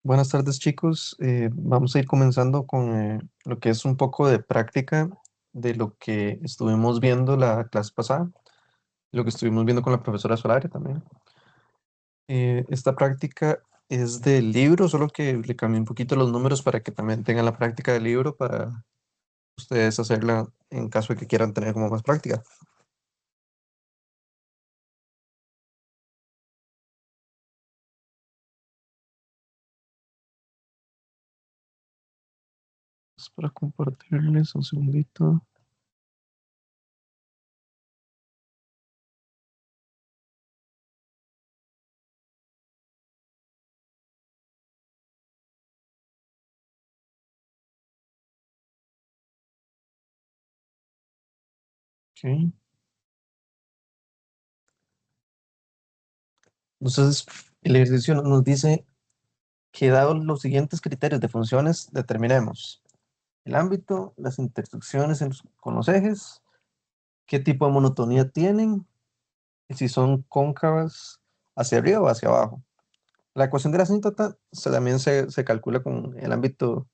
Buenas tardes, chicos. Vamos a ir comenzando con lo que es un poco de práctica de lo que estuvimos viendo la clase pasada, lo que estuvimos viendo con la profesora Solaria también. Esta práctica es del libro, solo que le cambié un poquito los números para que también tengan la práctica del libro para ustedes hacerla en caso de que quieran tener como más práctica. Es para compartirles un segundito. Ok. Entonces, el ejercicio nos dice que dados los siguientes criterios de funciones, determinemos el ámbito, las intersecciones con los ejes, qué tipo de monotonía tienen y si son cóncavas hacia arriba o hacia abajo. La ecuación de la asíntota también se calcula con el ámbito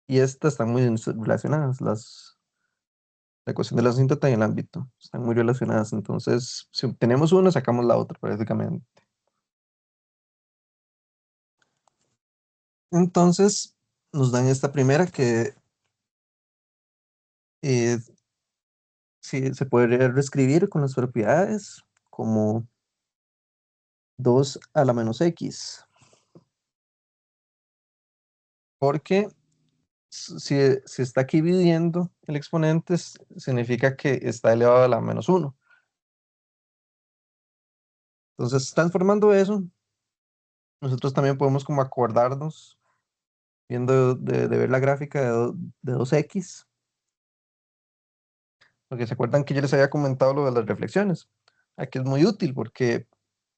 y estas están muy relacionadas. La ecuación de la asíntota y el ámbito están muy relacionadas. Entonces, si obtenemos una, sacamos la otra prácticamente. Entonces, nos dan esta primera que eh, sí, se puede reescribir con las propiedades como 2 a la menos x, porque si está aquí dividiendo el exponente, significa que está elevado a la menos uno. Entonces, transformando eso, nosotros también podemos como acordarnos, viendo de ver la gráfica de 2x, porque se acuerdan que yo les había comentado lo de las reflexiones. Aquí es muy útil porque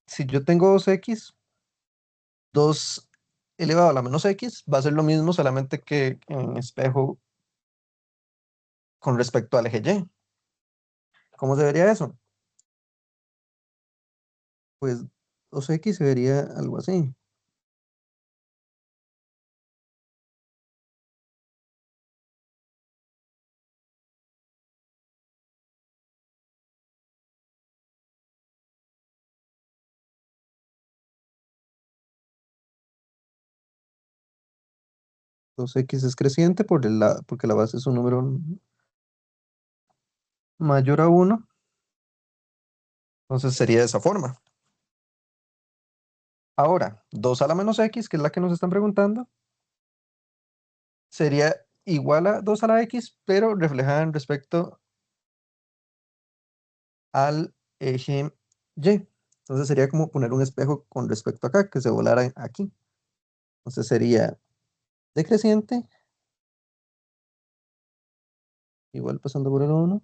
si yo tengo 2x, 2 elevado a la menos x va a ser lo mismo, solamente que en espejo con respecto al eje y. ¿Cómo se vería eso? Pues 2x se vería algo así. 2x es creciente porque la base es un número mayor a uno, entonces sería de esa forma. Ahora, 2 a la menos x, que es la que nos están preguntando, sería igual a 2 a la x, pero reflejada en respecto al eje y. Entonces sería como poner un espejo con respecto acá, que se volara aquí. Entonces sería decreciente, igual pasando por el uno.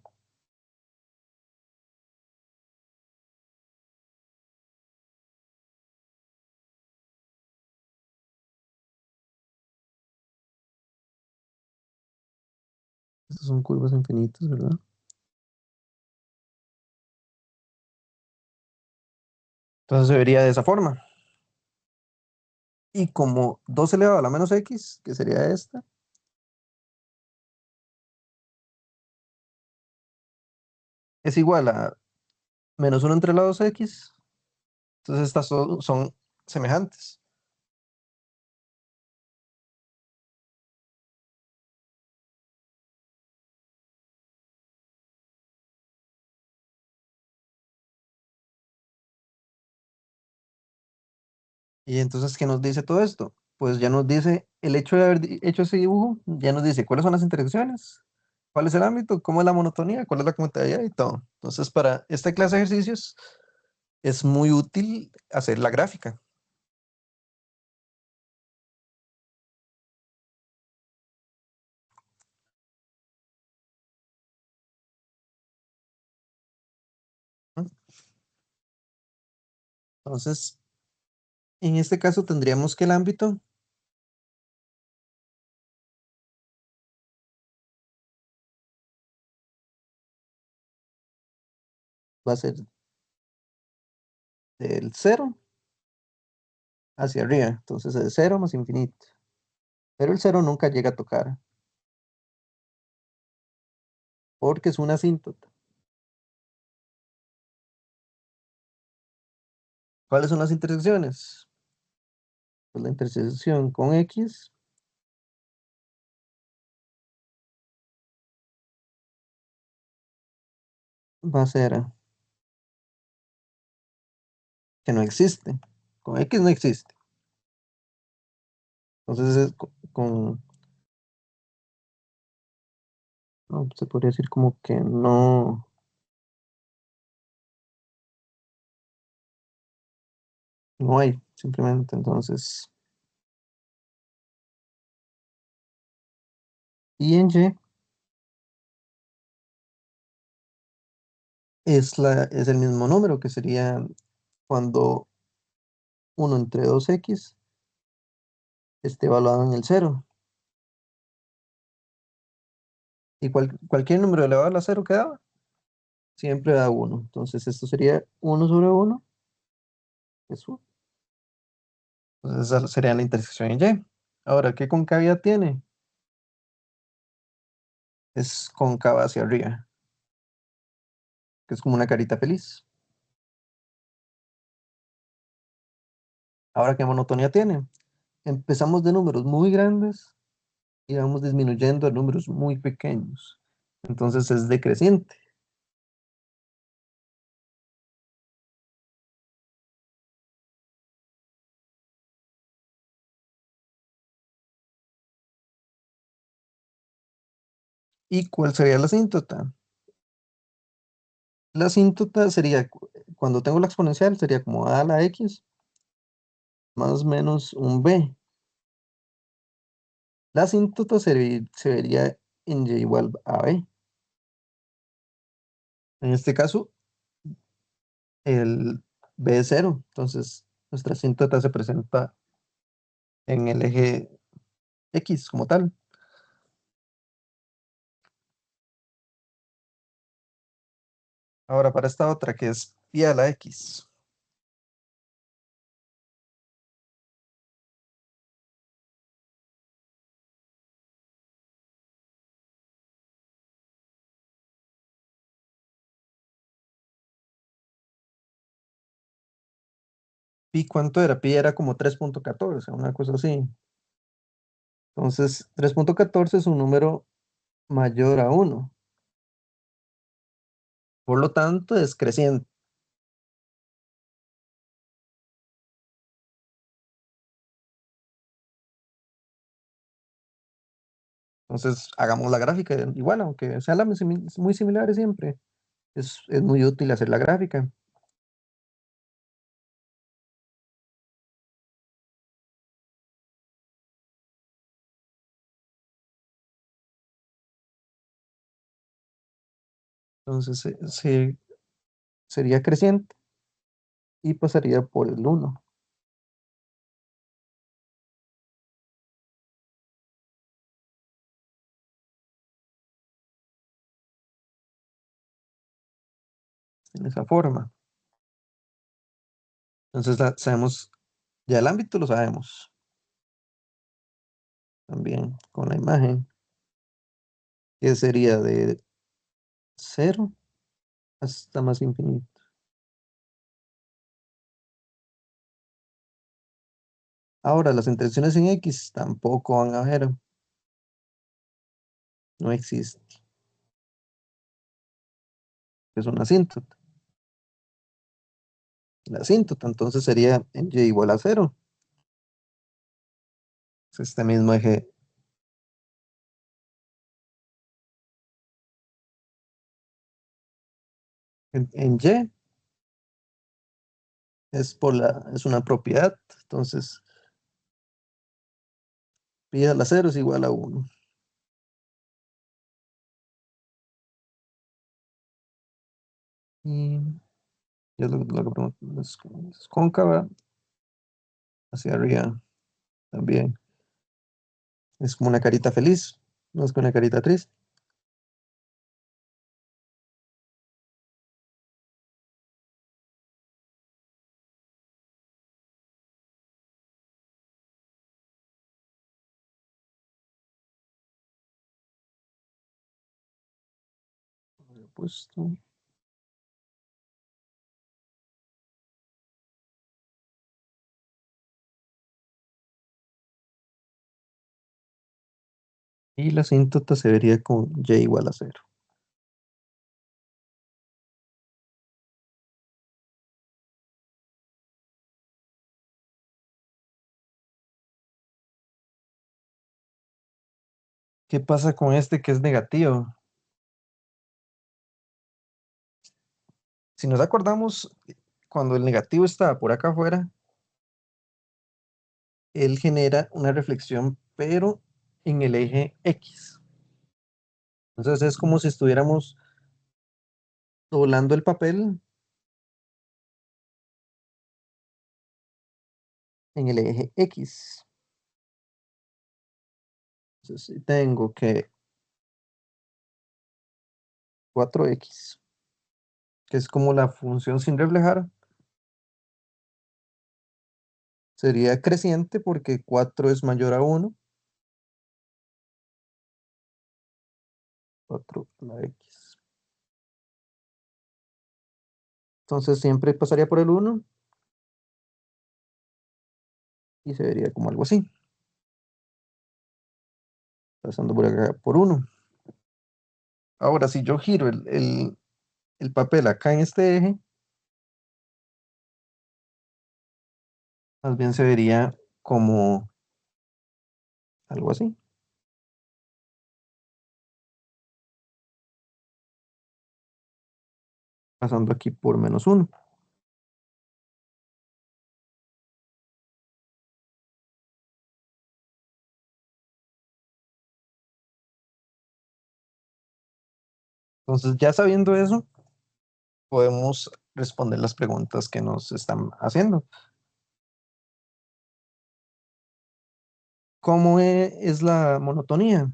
Estas son curvas infinitas, ¿verdad? Entonces se vería de esa forma. Y como 2 elevado a la menos x, que sería esta, es igual a menos uno entre la 2x. Entonces estas son semejantes. Y entonces, ¿qué nos dice todo esto? Pues ya nos dice el hecho de haber hecho ese dibujo, ya nos dice cuáles son las intersecciones, cuál es el ámbito, cómo es la monotonía, cuál es la complementariedad y todo. Entonces, para esta clase de ejercicios es muy útil hacer la gráfica. ¿No? Entonces, en este caso tendríamos que el ámbito va a ser del cero hacia arriba. Entonces es cero más infinito. Pero el cero nunca llega a tocar, porque es una asíntota. ¿Cuáles son las intersecciones? Pues la intersección con X va a ser que no existe. Con X no existe. Entonces es no, se podría decir como que no, no hay, simplemente. Entonces, y en Y es el mismo número que sería cuando uno entre dos x esté evaluado en el cero. Y cualquier número elevado a la cero que daba, siempre da uno. Entonces esto sería uno sobre uno. Eso. Entonces esa sería la intersección en Y. Ahora, ¿qué concavidad tiene? Es cóncava hacia arriba, que es como una carita feliz. Ahora, ¿qué monotonía tiene? Empezamos de números muy grandes y vamos disminuyendo a números muy pequeños. Entonces es decreciente. ¿Y cuál sería la asíntota? La asíntota sería, cuando tengo la exponencial, sería como a la x más o menos un b. La asíntota se vería en y igual a b. En este caso, el b es cero. Entonces, nuestra asíntota se presenta en el eje x como tal. Ahora, para esta otra, que es pi a la x. ¿Pi cuánto era? Pi era como 3.14, una cosa así. Entonces, 3.14 es un número mayor a uno. Por lo tanto, es creciente. Entonces, hagamos la gráfica igual, aunque sean muy similares siempre. Es muy útil hacer la gráfica. Entonces, sería creciente y pasaría por el uno en esa forma. Entonces, sabemos, ya el ámbito lo sabemos también con la imagen, que sería de cero hasta más infinito. Ahora, las intersecciones en X tampoco van a ver, no existe. Es una asíntota. La asíntota, entonces sería en Y igual a cero. Es este mismo eje en Y es una propiedad. Entonces, pi a la cero es igual a uno. Y ya lo que pregunto, es cóncava hacia arriba también. Es como una carita feliz, no es como una carita triste. Puesto. Y la asíntota se vería con y igual a cero. ¿Qué pasa con este que es negativo? Si nos acordamos, cuando el negativo está por acá afuera, él genera una reflexión, pero en el eje X. Entonces es como si estuviéramos doblando el papel en el eje X. Entonces si tengo que 4x, que es como la función sin reflejar, sería creciente porque 4 es mayor a 1, 4 a la x. Entonces siempre pasaría por el 1 y se vería como algo así, pasando por acá por 1. Ahora, si yo giro el papel acá en este eje, más bien se vería como algo así, pasando aquí por -1. Entonces, ya sabiendo eso, podemos responder las preguntas que nos están haciendo. ¿Cómo es la monotonía?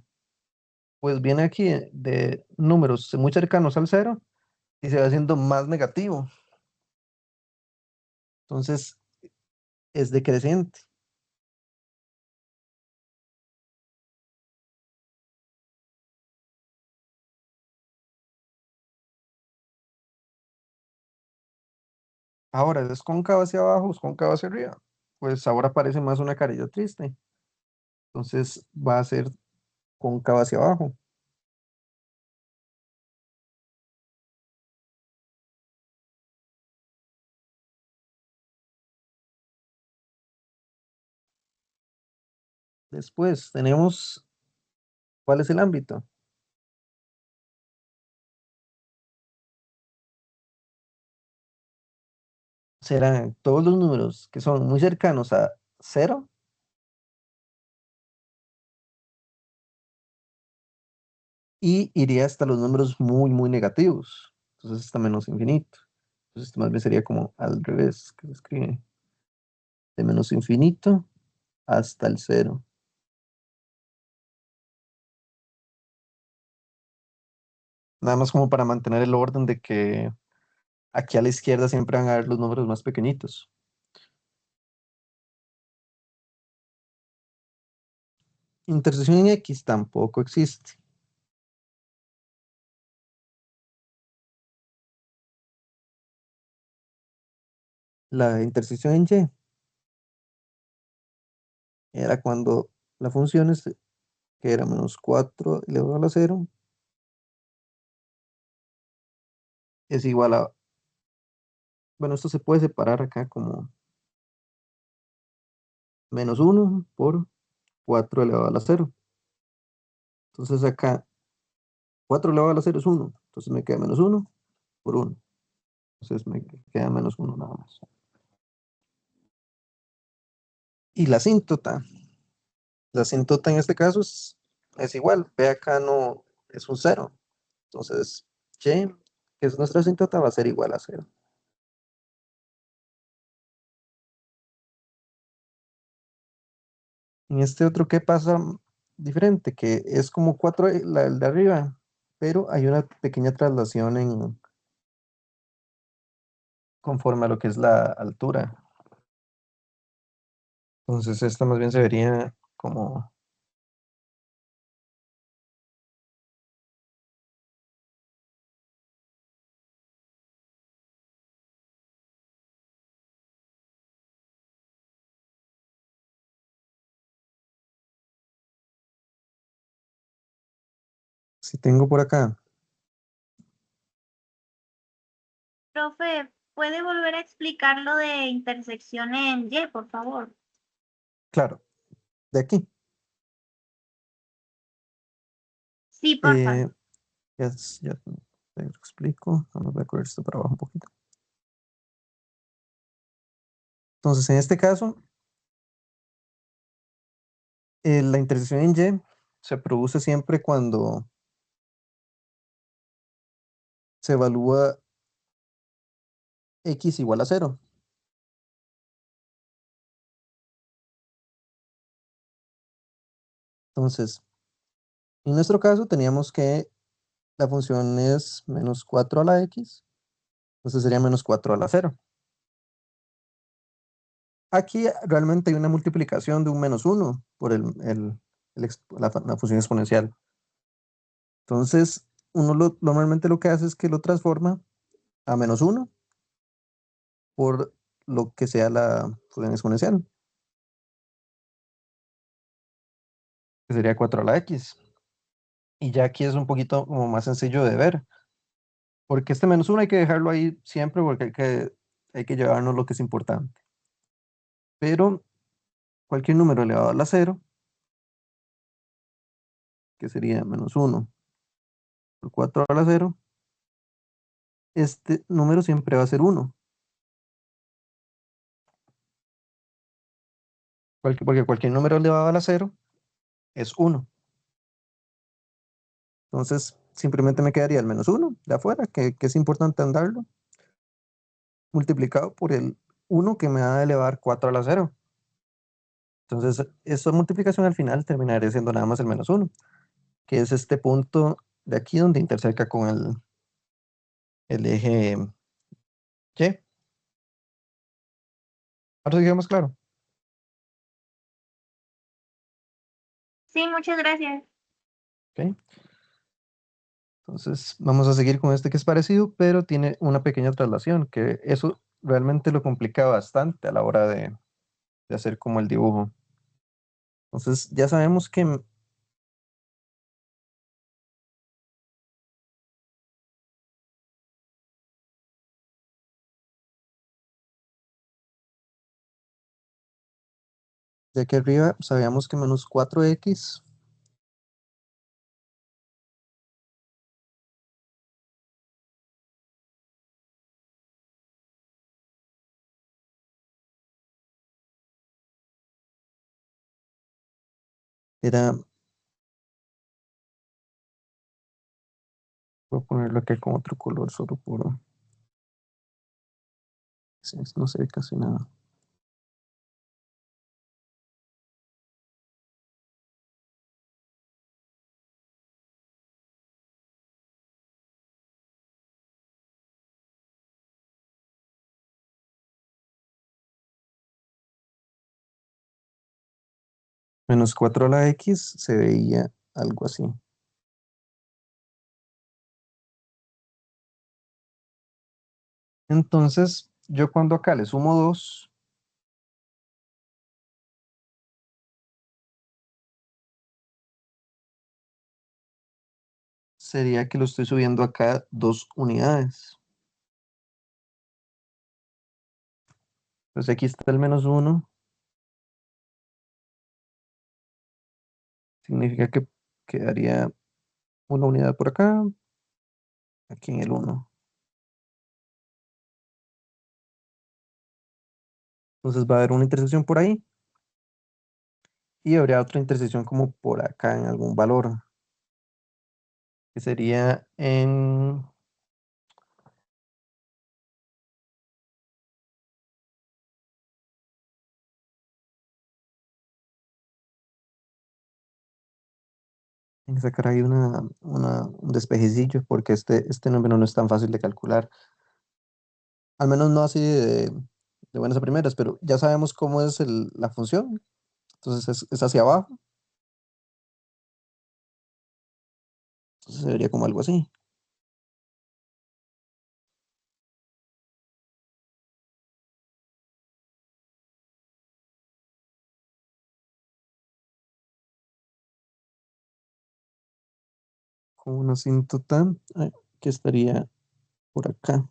Pues viene aquí de números muy cercanos al cero y se va haciendo más negativo. Entonces, es decreciente. Ahora, ¿es cóncavo hacia abajo o es cóncavo hacia arriba? Pues ahora parece más una carilla triste. Entonces, va a ser cóncavo hacia abajo. Después tenemos, ¿cuál es el ámbito? Serán todos los números que son muy cercanos a cero y iría hasta los números muy, muy negativos. Entonces, hasta menos infinito. Entonces, esto más bien sería como al revés, que se escribe de menos infinito hasta el cero. Nada más como para mantener el orden de que aquí a la izquierda siempre van a ver los números más pequeñitos. Intersección en X tampoco existe. La intersección en Y era cuando la función que era -4 elevado a la cero, es igual a, bueno, esto se puede separar acá como -1 por 4 elevado a la cero. Entonces acá 4 elevado a la cero es 1. Entonces me queda -1 por 1. Entonces me queda -1 nada más. Y la asíntota. La asíntota en este caso es igual. Ve acá no es un cero. Entonces, y, que es nuestra asíntota, va a ser igual a cero. En este otro, ¿qué pasa diferente? Que es como 4 el de arriba, pero hay una pequeña traslación conforme a lo que es la altura. Entonces, esta más bien se vería como Si tengo por acá, Profe, ¿puede volver a explicar lo de intersección en Y, por favor? claro, de aquí, Sí, porfa. eh, ya te lo explico. Vamos a correr esto para abajo un poquito. Entonces, en este caso, la intersección en Y se produce siempre cuando se evalúa x igual a cero. Entonces, en nuestro caso teníamos que la función es menos 4 a la x, entonces sería menos 4 a la cero. Aquí realmente hay una multiplicación de un menos uno por la función exponencial. Entonces, uno normalmente lo que hace es que lo transforma a menos uno por lo que sea la función exponencial, que sería 4 a la x. Y ya aquí es un poquito como más sencillo de ver, porque este menos uno hay que dejarlo ahí siempre porque hay que llevarnos lo que es importante. Pero cualquier número elevado a la cero, que sería menos uno por 4 a la cero, este número siempre va a ser uno, porque cualquier número elevado a la cero es uno. Entonces, simplemente me quedaría el menos uno de afuera, que es importante andarlo, multiplicado por el uno que me va a elevar 4 a la cero. Entonces, esa multiplicación al final terminaría siendo nada más el menos uno, que es este punto de aquí donde interseca con el eje Y. Ahora sí queda más claro. Sí, muchas gracias. ¿Ok? Entonces, vamos a seguir con este que es parecido, pero tiene una pequeña traslación, que eso realmente lo complica bastante a la hora de hacer como el dibujo. Entonces, ya sabemos que de aquí arriba sabíamos que menos 4x era, voy a ponerlo aquí con otro color solo por, sí, no se ve casi nada. Menos 4 a la x se veía algo así. Entonces, yo cuando acá le sumo 2 sería que lo estoy subiendo acá 2 unidades. Entonces aquí está el menos uno, significa que quedaría una unidad por acá, aquí en el uno. Entonces va a haber una intersección por ahí y habría otra intersección como por acá en algún valor, que sería en sacar ahí un despejecillo, porque este número no es tan fácil de calcular. Al menos no así de buenas a primeras, pero ya sabemos cómo es la función. Entonces es hacia abajo. Entonces se vería como algo así. con una asíntota que estaría por acá.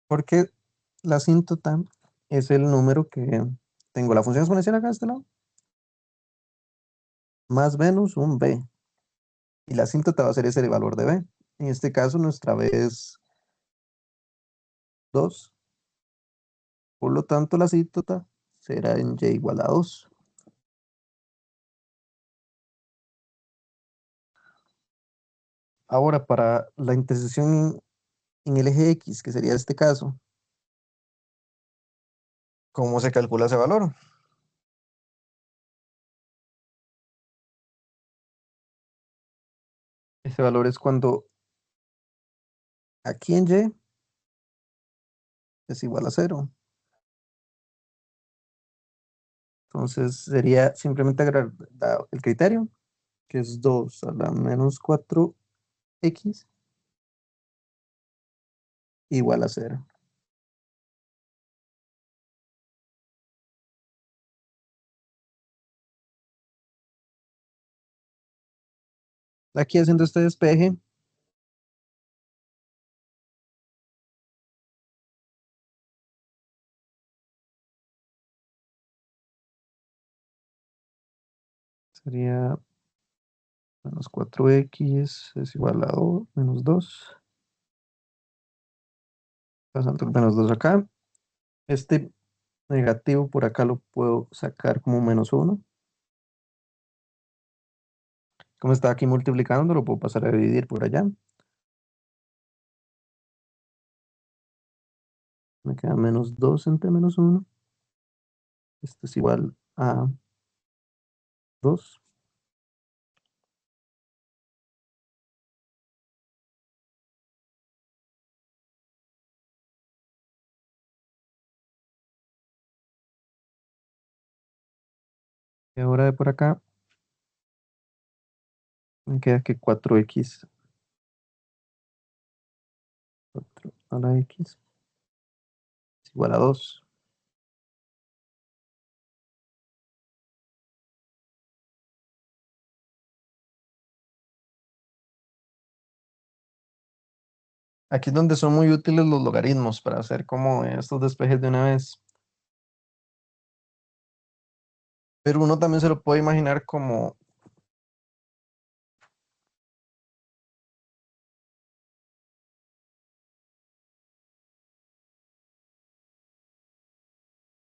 Porque la asíntota es el número que tengo la función exponencial acá de este lado, más menos un b. Y la asíntota va a ser ese valor de b. En este caso, nuestra b es 2. Por lo tanto, la asíntota será en y igual a 2. Ahora, para la intersección en el eje X, que sería este caso, ¿cómo se calcula ese valor? Ese valor es cuando aquí en y es igual a 0. Entonces sería simplemente agregar el criterio, que es 2 a la menos 4x igual a 0. Aquí haciendo este despeje, sería menos 4x es igual a 2, menos 2. Pasando el menos 2 acá. Este negativo por acá lo puedo sacar como menos 1. Como está aquí multiplicando, lo puedo pasar a dividir por allá. Me queda menos 2 entre menos 1. Esto es igual a 2. Y ahora de por acá, me queda que 4x 4 a la x es igual a 2. Aquí es donde son muy útiles los logaritmos para hacer como estos despejes de una vez. Pero uno también se lo puede imaginar como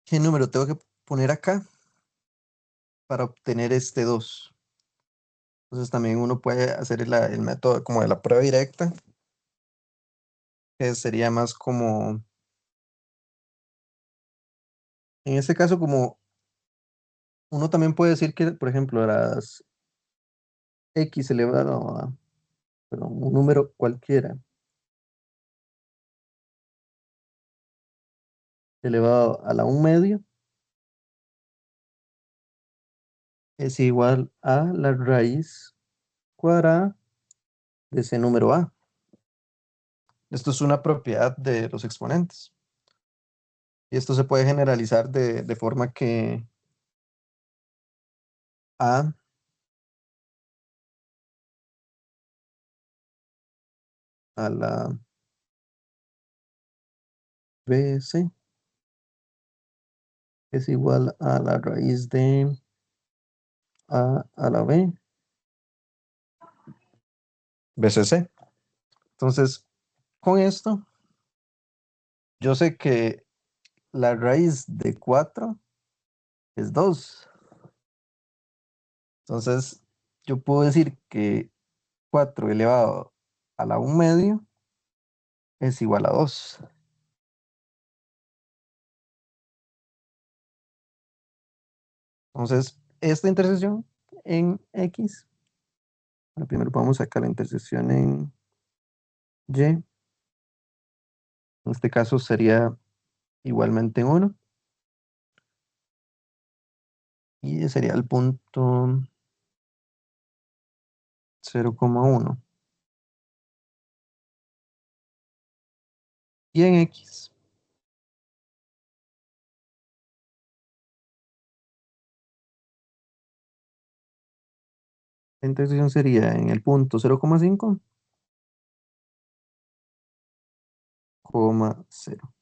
qué número tengo que poner acá para obtener este 2. Entonces también uno puede hacer el método como de la prueba directa, que sería más como, en este caso como uno también puede decir que, por ejemplo, las x elevado a, perdón, un número cualquiera elevado a la 1/2 es igual a la raíz cuadrada de ese número a. Esto es una propiedad de los exponentes. Y esto se puede generalizar de forma que a a la bc es igual a la raíz de a la b, bcc. Entonces, con esto, yo sé que la raíz de 4 es 2. Entonces, yo puedo decir que 4 elevado a la 1/2 es igual a 2. Entonces, esta intersección en X, bueno, primero vamos a sacar la intersección en Y. En este caso sería igualmente en 1. Y sería el punto 0,1. Y en X, la intersección sería en el punto 0,5, 0,0.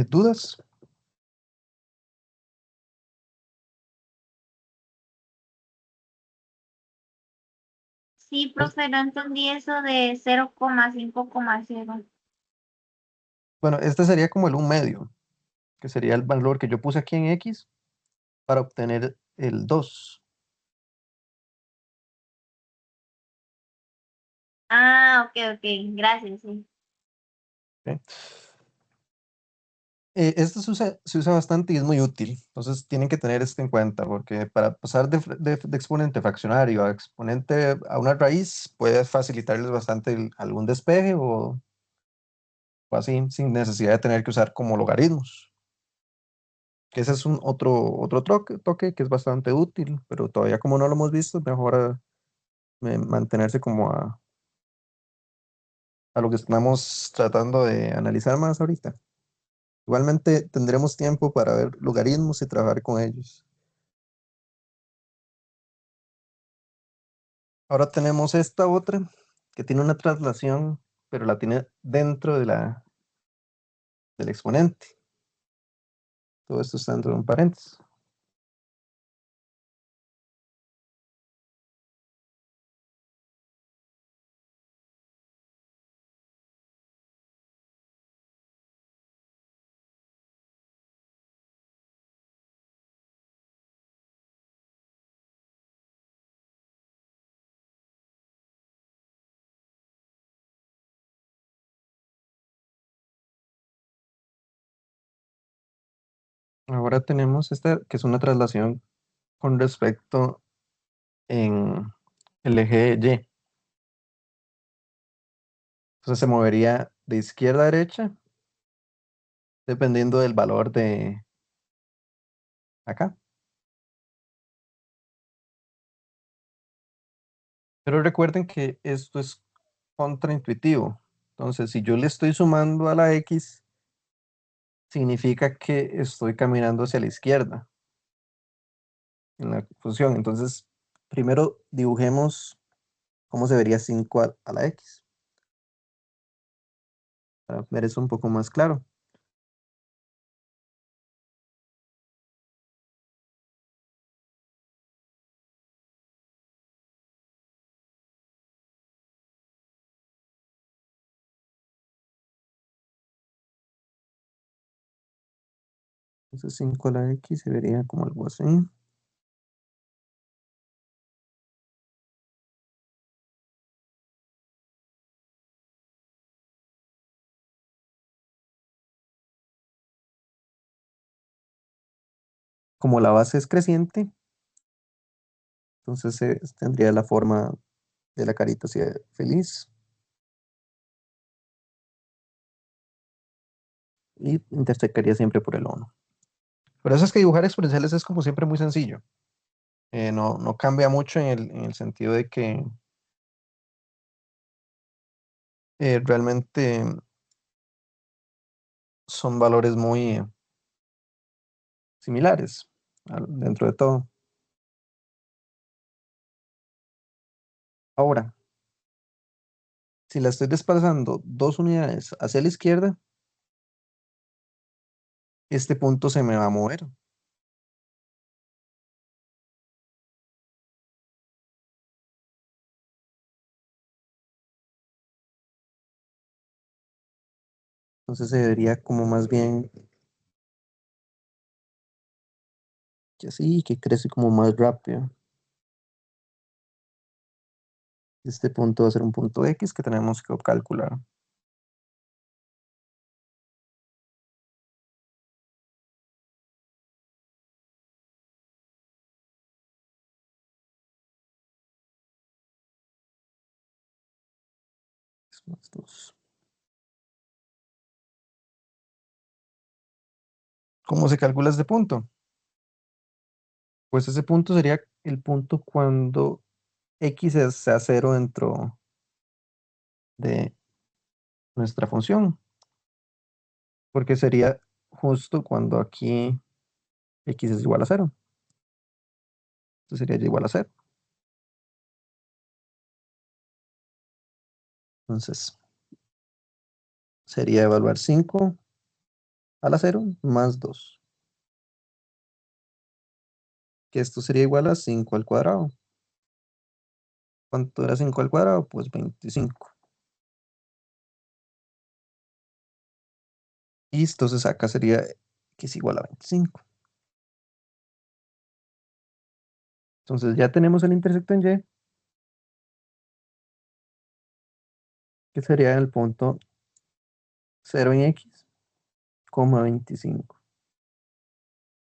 ¿Dudas? Sí, profe, no entendí eso de 0,5,0. Bueno, este sería como el 1 medio, que sería el valor que yo puse aquí en X para obtener el 2. Ah, ok, ok, gracias, sí. ¿Ok? Esto se usa bastante y es muy útil. Entonces tienen que tener esto en cuenta porque para pasar de exponente fraccionario a exponente a una raíz puede facilitarles bastante algún despeje o así sin necesidad de tener que usar como logaritmos. Que ese es un otro toque que es bastante útil, pero todavía como no lo hemos visto, es mejor mantenerse como a lo que estamos tratando de analizar más ahorita. Igualmente tendremos tiempo para ver logaritmos y trabajar con ellos. Ahora tenemos esta otra que tiene una traslación, pero la tiene dentro del exponente. Todo esto está dentro de un paréntesis. Ahora tenemos esta que es una traslación con respecto en el eje Y. Entonces se movería de izquierda a derecha dependiendo del valor de acá. Pero recuerden que esto es contraintuitivo. Entonces, si yo le estoy sumando a la X, significa que estoy caminando hacia la izquierda en la función. Entonces, primero dibujemos cómo se vería 5 a la X, para ver eso un poco más claro. Entonces 5 a la X se vería como algo así. Como la base es creciente, entonces tendría la forma de la carita así feliz y intersecaría siempre por el 1. Por eso es que dibujar exponenciales es como siempre muy sencillo. No cambia mucho en el sentido de que realmente son valores muy similares dentro de todo. Ahora, si la estoy desplazando 2 unidades hacia la izquierda, este punto se me va a mover. Entonces se vería como más bien que así, que crece como más rápido. Este punto va a ser un punto X que tenemos que calcular. x más 2. ¿Cómo se calcula este punto? Pues ese punto sería el punto cuando x sea 0 dentro de nuestra función, porque sería justo cuando aquí x es igual a 0. Entonces sería y igual a 0. Entonces sería evaluar 5 a la 0 más 2, que esto sería igual a 5 al cuadrado. ¿Cuánto era 5 al cuadrado? Pues 25. Y entonces acá sería x igual a 25. Entonces ya tenemos el intersecto en y, que sería el punto 0 en x, 25.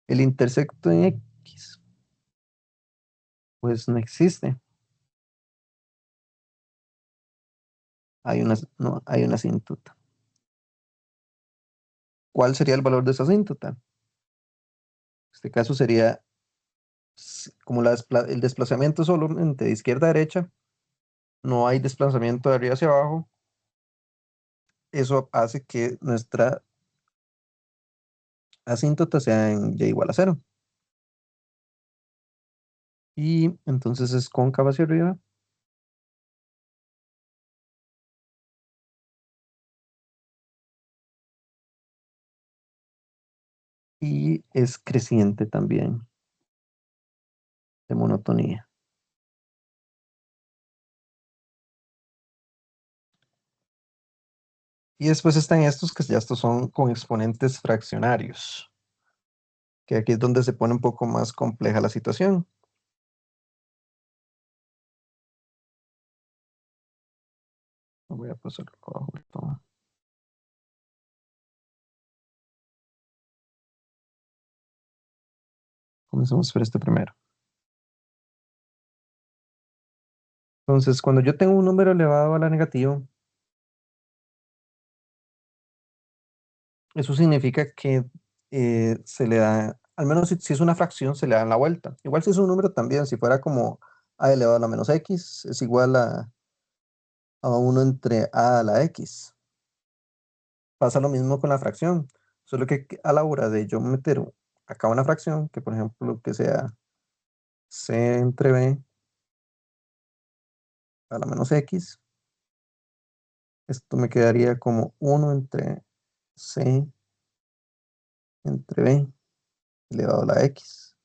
El intersecto en x, pues no existe. No, hay una asíntota. ¿Cuál sería el valor de esa asíntota? En este caso sería como el desplazamiento solamente de izquierda a derecha, no hay desplazamiento de arriba hacia abajo. Eso hace que nuestra asíntota sea en y igual a 0. Y entonces es cóncava hacia arriba. Y es creciente también de monotonía. Y después están estos que ya estos son con exponentes fraccionarios, que aquí es donde se pone un poco más compleja la situación. Voy a pasar abajo todo. Comencemos por este primero. Entonces, cuando yo tengo un número elevado a la negativa, eso significa que se le da, al menos si es una fracción, se le dan la vuelta. Igual si es un número también, si fuera como a elevado a la menos x, es igual a 1 entre a la x. Pasa lo mismo con la fracción, solo que a la hora de yo meter acá una fracción, que por ejemplo que sea c entre b a la menos x, esto me quedaría como 1 entre c entre b elevado a la x.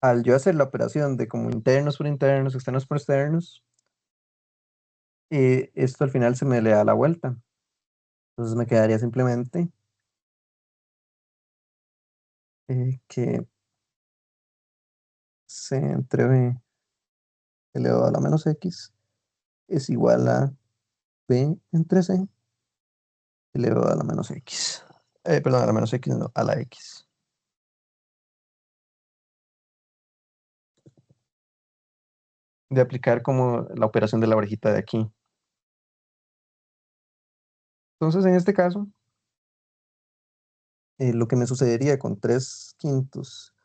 Al yo hacer la operación de como internos por internos, externos por externos, esto al final se me le da la vuelta. Entonces me quedaría simplemente que c entre b elevado a la menos x es igual a b entre c elevado a la menos x. Perdón, a la menos x, no, a la x. De aplicar como la operación de la orejita de aquí. Entonces, en este caso, lo que me sucedería con 3 quintos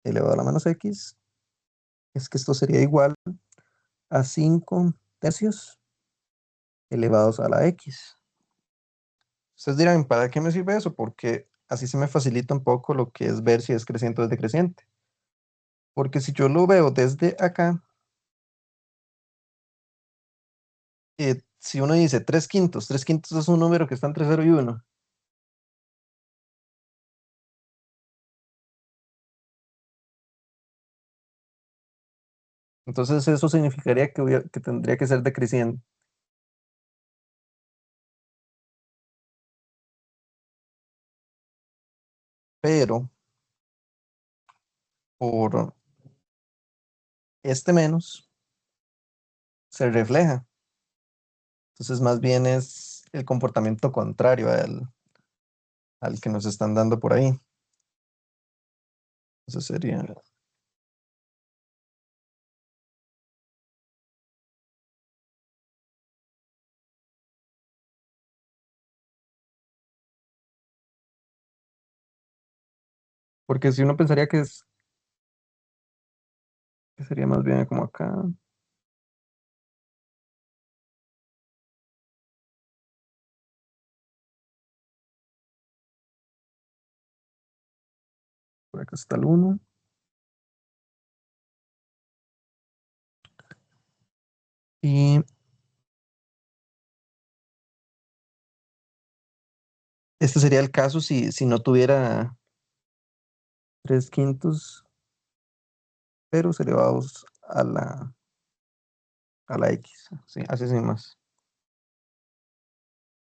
elevado a la menos x es que esto sería igual a 5 tercios elevados a la x. Ustedes dirán, ¿para qué me sirve eso? Porque así se me facilita un poco lo que es ver si es creciente o es decreciente. Porque si yo lo veo desde acá, si uno dice 3 quintos es un número que está entre 0 y 1. Entonces eso significaría que tendría que ser decreciente. Pero por este menos se refleja. Entonces más bien es el comportamiento contrario al que nos están dando por ahí. Eso sería Porque si uno pensaría que sería más bien como acá, por acá está el uno. Y este sería el caso si no tuviera 3/5, pero elevados a la x. Sí, así sin más.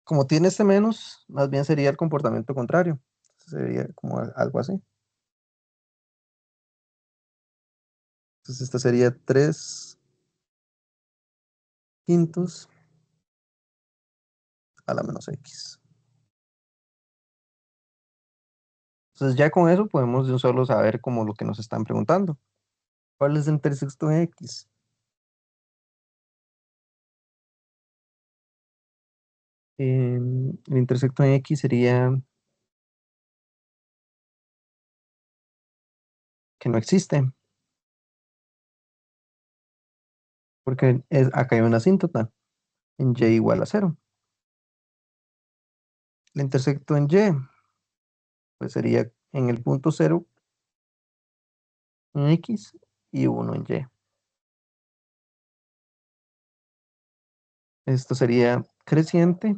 Como tiene este menos, más bien sería el comportamiento contrario. Sería como algo así. Entonces esta sería 3/5 a la menos x. Entonces ya con eso podemos de un solo saber como lo que nos están preguntando. ¿Cuál es el intersecto en x? El intersecto en x sería que no existe, porque acá hay una asíntota en y igual a 0. El intersecto en y, pues sería en el punto 0 en x y 1 en y. Esto sería creciente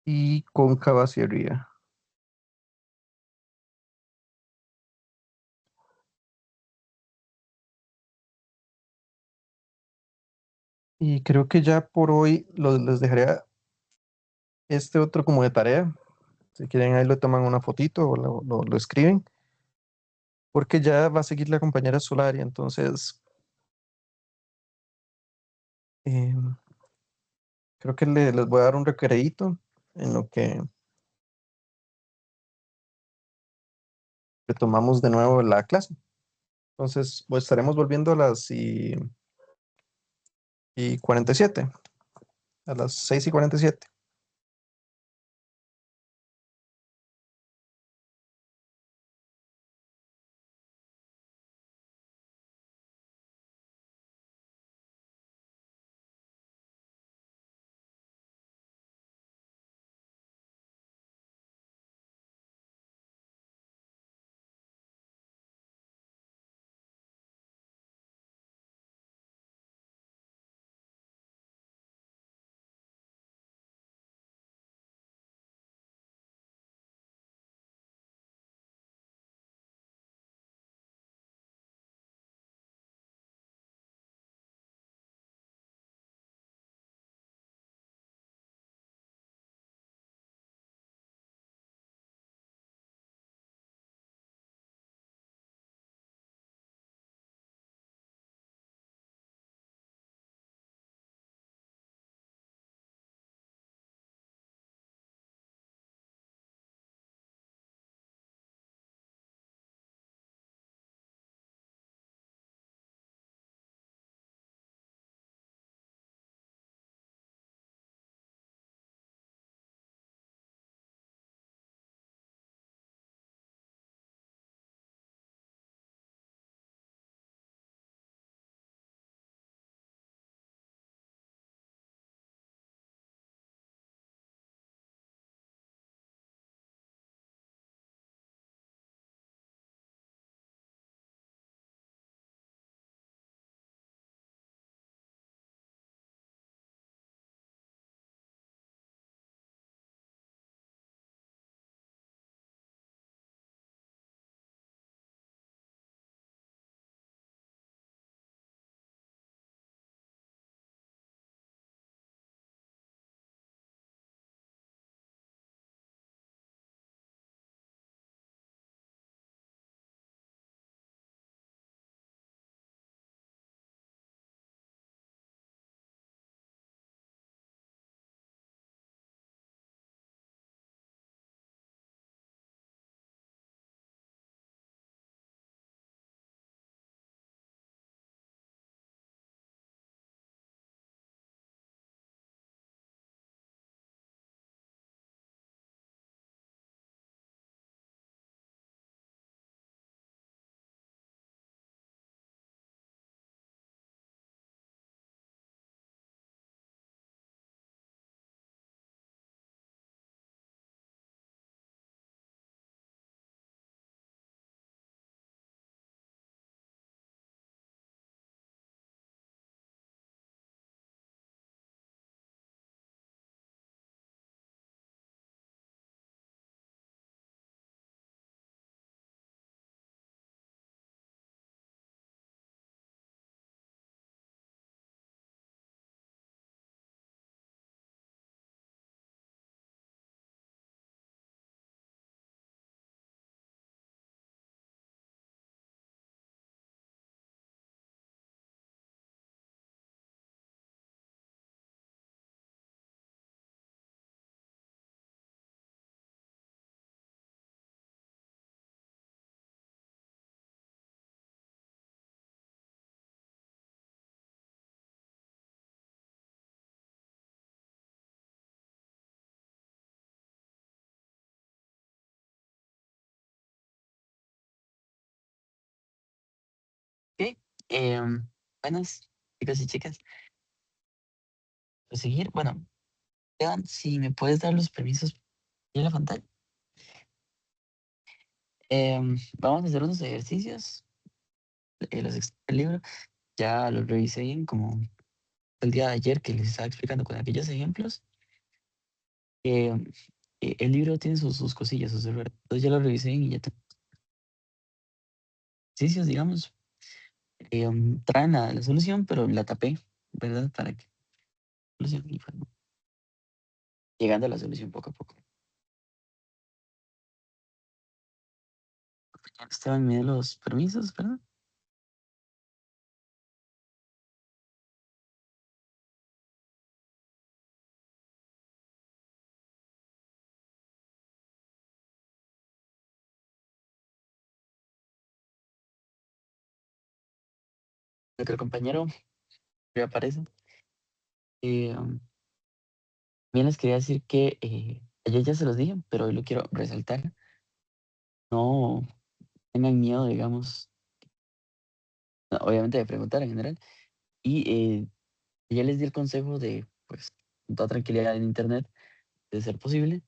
y cóncava hacia arriba. Y creo que ya por hoy les dejaré este otro como de tarea. Si quieren, ahí lo toman una fotito o lo escriben, porque ya va a seguir la compañera Solaria. Entonces, eh, creo que les voy a dar un requeridito en lo que retomamos de nuevo la clase. Entonces, pues estaremos volviendo a las y 47, a las 6:47. Buenas, chicos y chicas. Proseguir. Bueno, Esteban, si me puedes dar los permisos en la pantalla. Vamos a hacer unos ejercicios. El libro ya los revisé bien, como el día de ayer que les estaba explicando con aquellos ejemplos. Em, el libro tiene sus cosillas, sus errores. Entonces ya lo revisé bien y ya tengo ejercicios, digamos. Traen la solución, pero la tapé, ¿verdad? Para que solución y bueno, llegando a la solución poco a poco. Esteban, me dio los permisos, ¿verdad? Nuestro compañero reaparece. Eh, um, Bien, les quería decir que ayer ya se los dije, pero hoy lo quiero resaltar. No tengan miedo, digamos, obviamente de preguntar en general. Y ya les di el consejo de, pues, con toda tranquilidad en internet, de ser posible,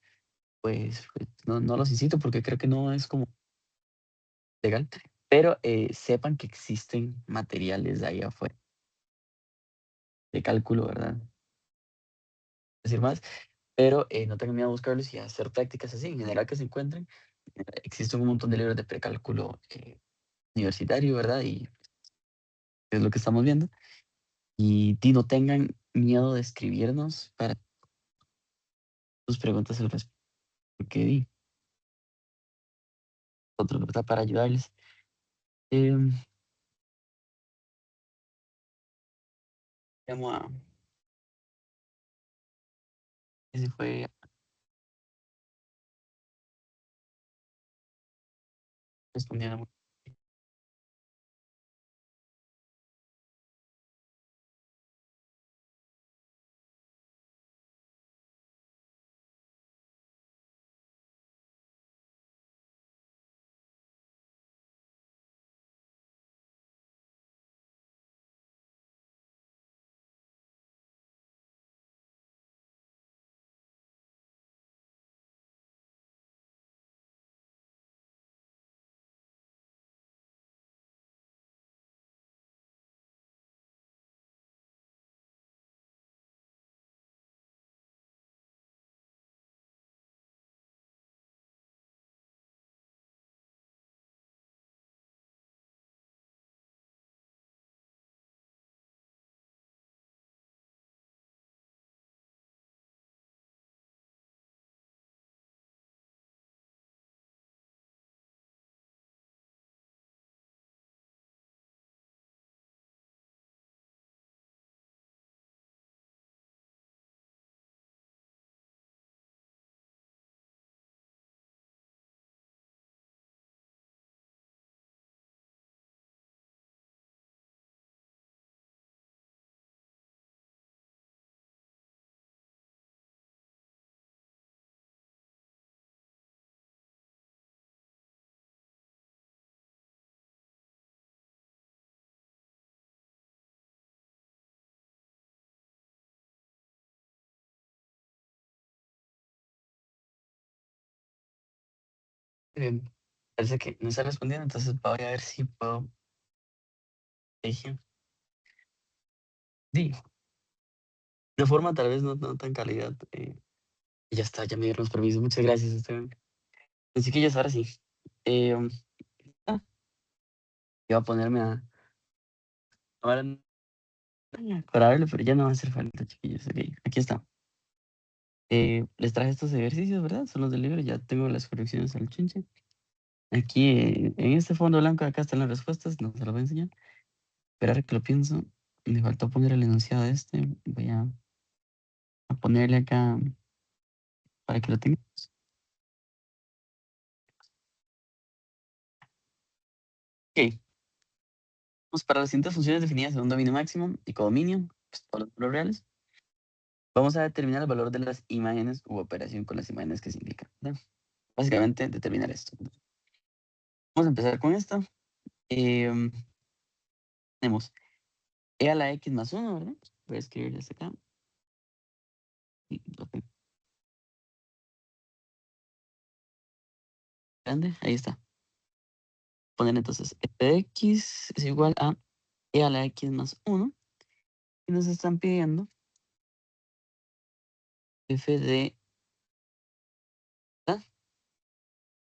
pues, no los incito porque creo que no es como legal, pero sepan que existen materiales ahí afuera de cálculo, ¿verdad? Decir más, pero no tengan miedo a buscarlos y a hacer prácticas así, en general que se encuentren. Existen un montón de libros de precálculo universitario, ¿verdad? Y es lo que estamos viendo. Y no tengan miedo de escribirnos para sus preguntas al respecto, porque nosotros, ¿verdad? Para ayudarles. Em, Llamo a, ese fue respondiendo. Em, Parece que no está respondiendo, entonces voy a ver si puedo. Dije, sí, de forma tal vez no tan calidad. Ya está, ya me dieron los permisos. Muchas gracias, Esteban. Así que ya ahora sí. Em, ah, Iba a ponerme a tomar para verlo, pero ya no va a hacer falta, chiquillos. Ok, aquí está. Les traje estos ejercicios, ¿verdad? Son los del libro, ya tengo las correcciones al chunche. Aquí, en este fondo blanco, acá están las respuestas, no se las voy a enseñar. Esperar que lo pienso. Me faltó poner el enunciado de este. Voy a ponerle acá para que lo tenga. Ok, vamos para las siguientes funciones definidas en un dominio máximo y codominio, pues, todos los valores reales. Vamos a determinar el valor de las imágenes u operación con las imágenes que se indican, ¿verdad? Básicamente, determinar esto. Vamos a empezar con esto. Em, tenemos e a la x más 1, ¿verdad? Voy a escribirle hasta acá. Y lo tengo grande, ahí está. Poner entonces f de x es igual a e a la x más 1. Y nos están pidiendo f de a.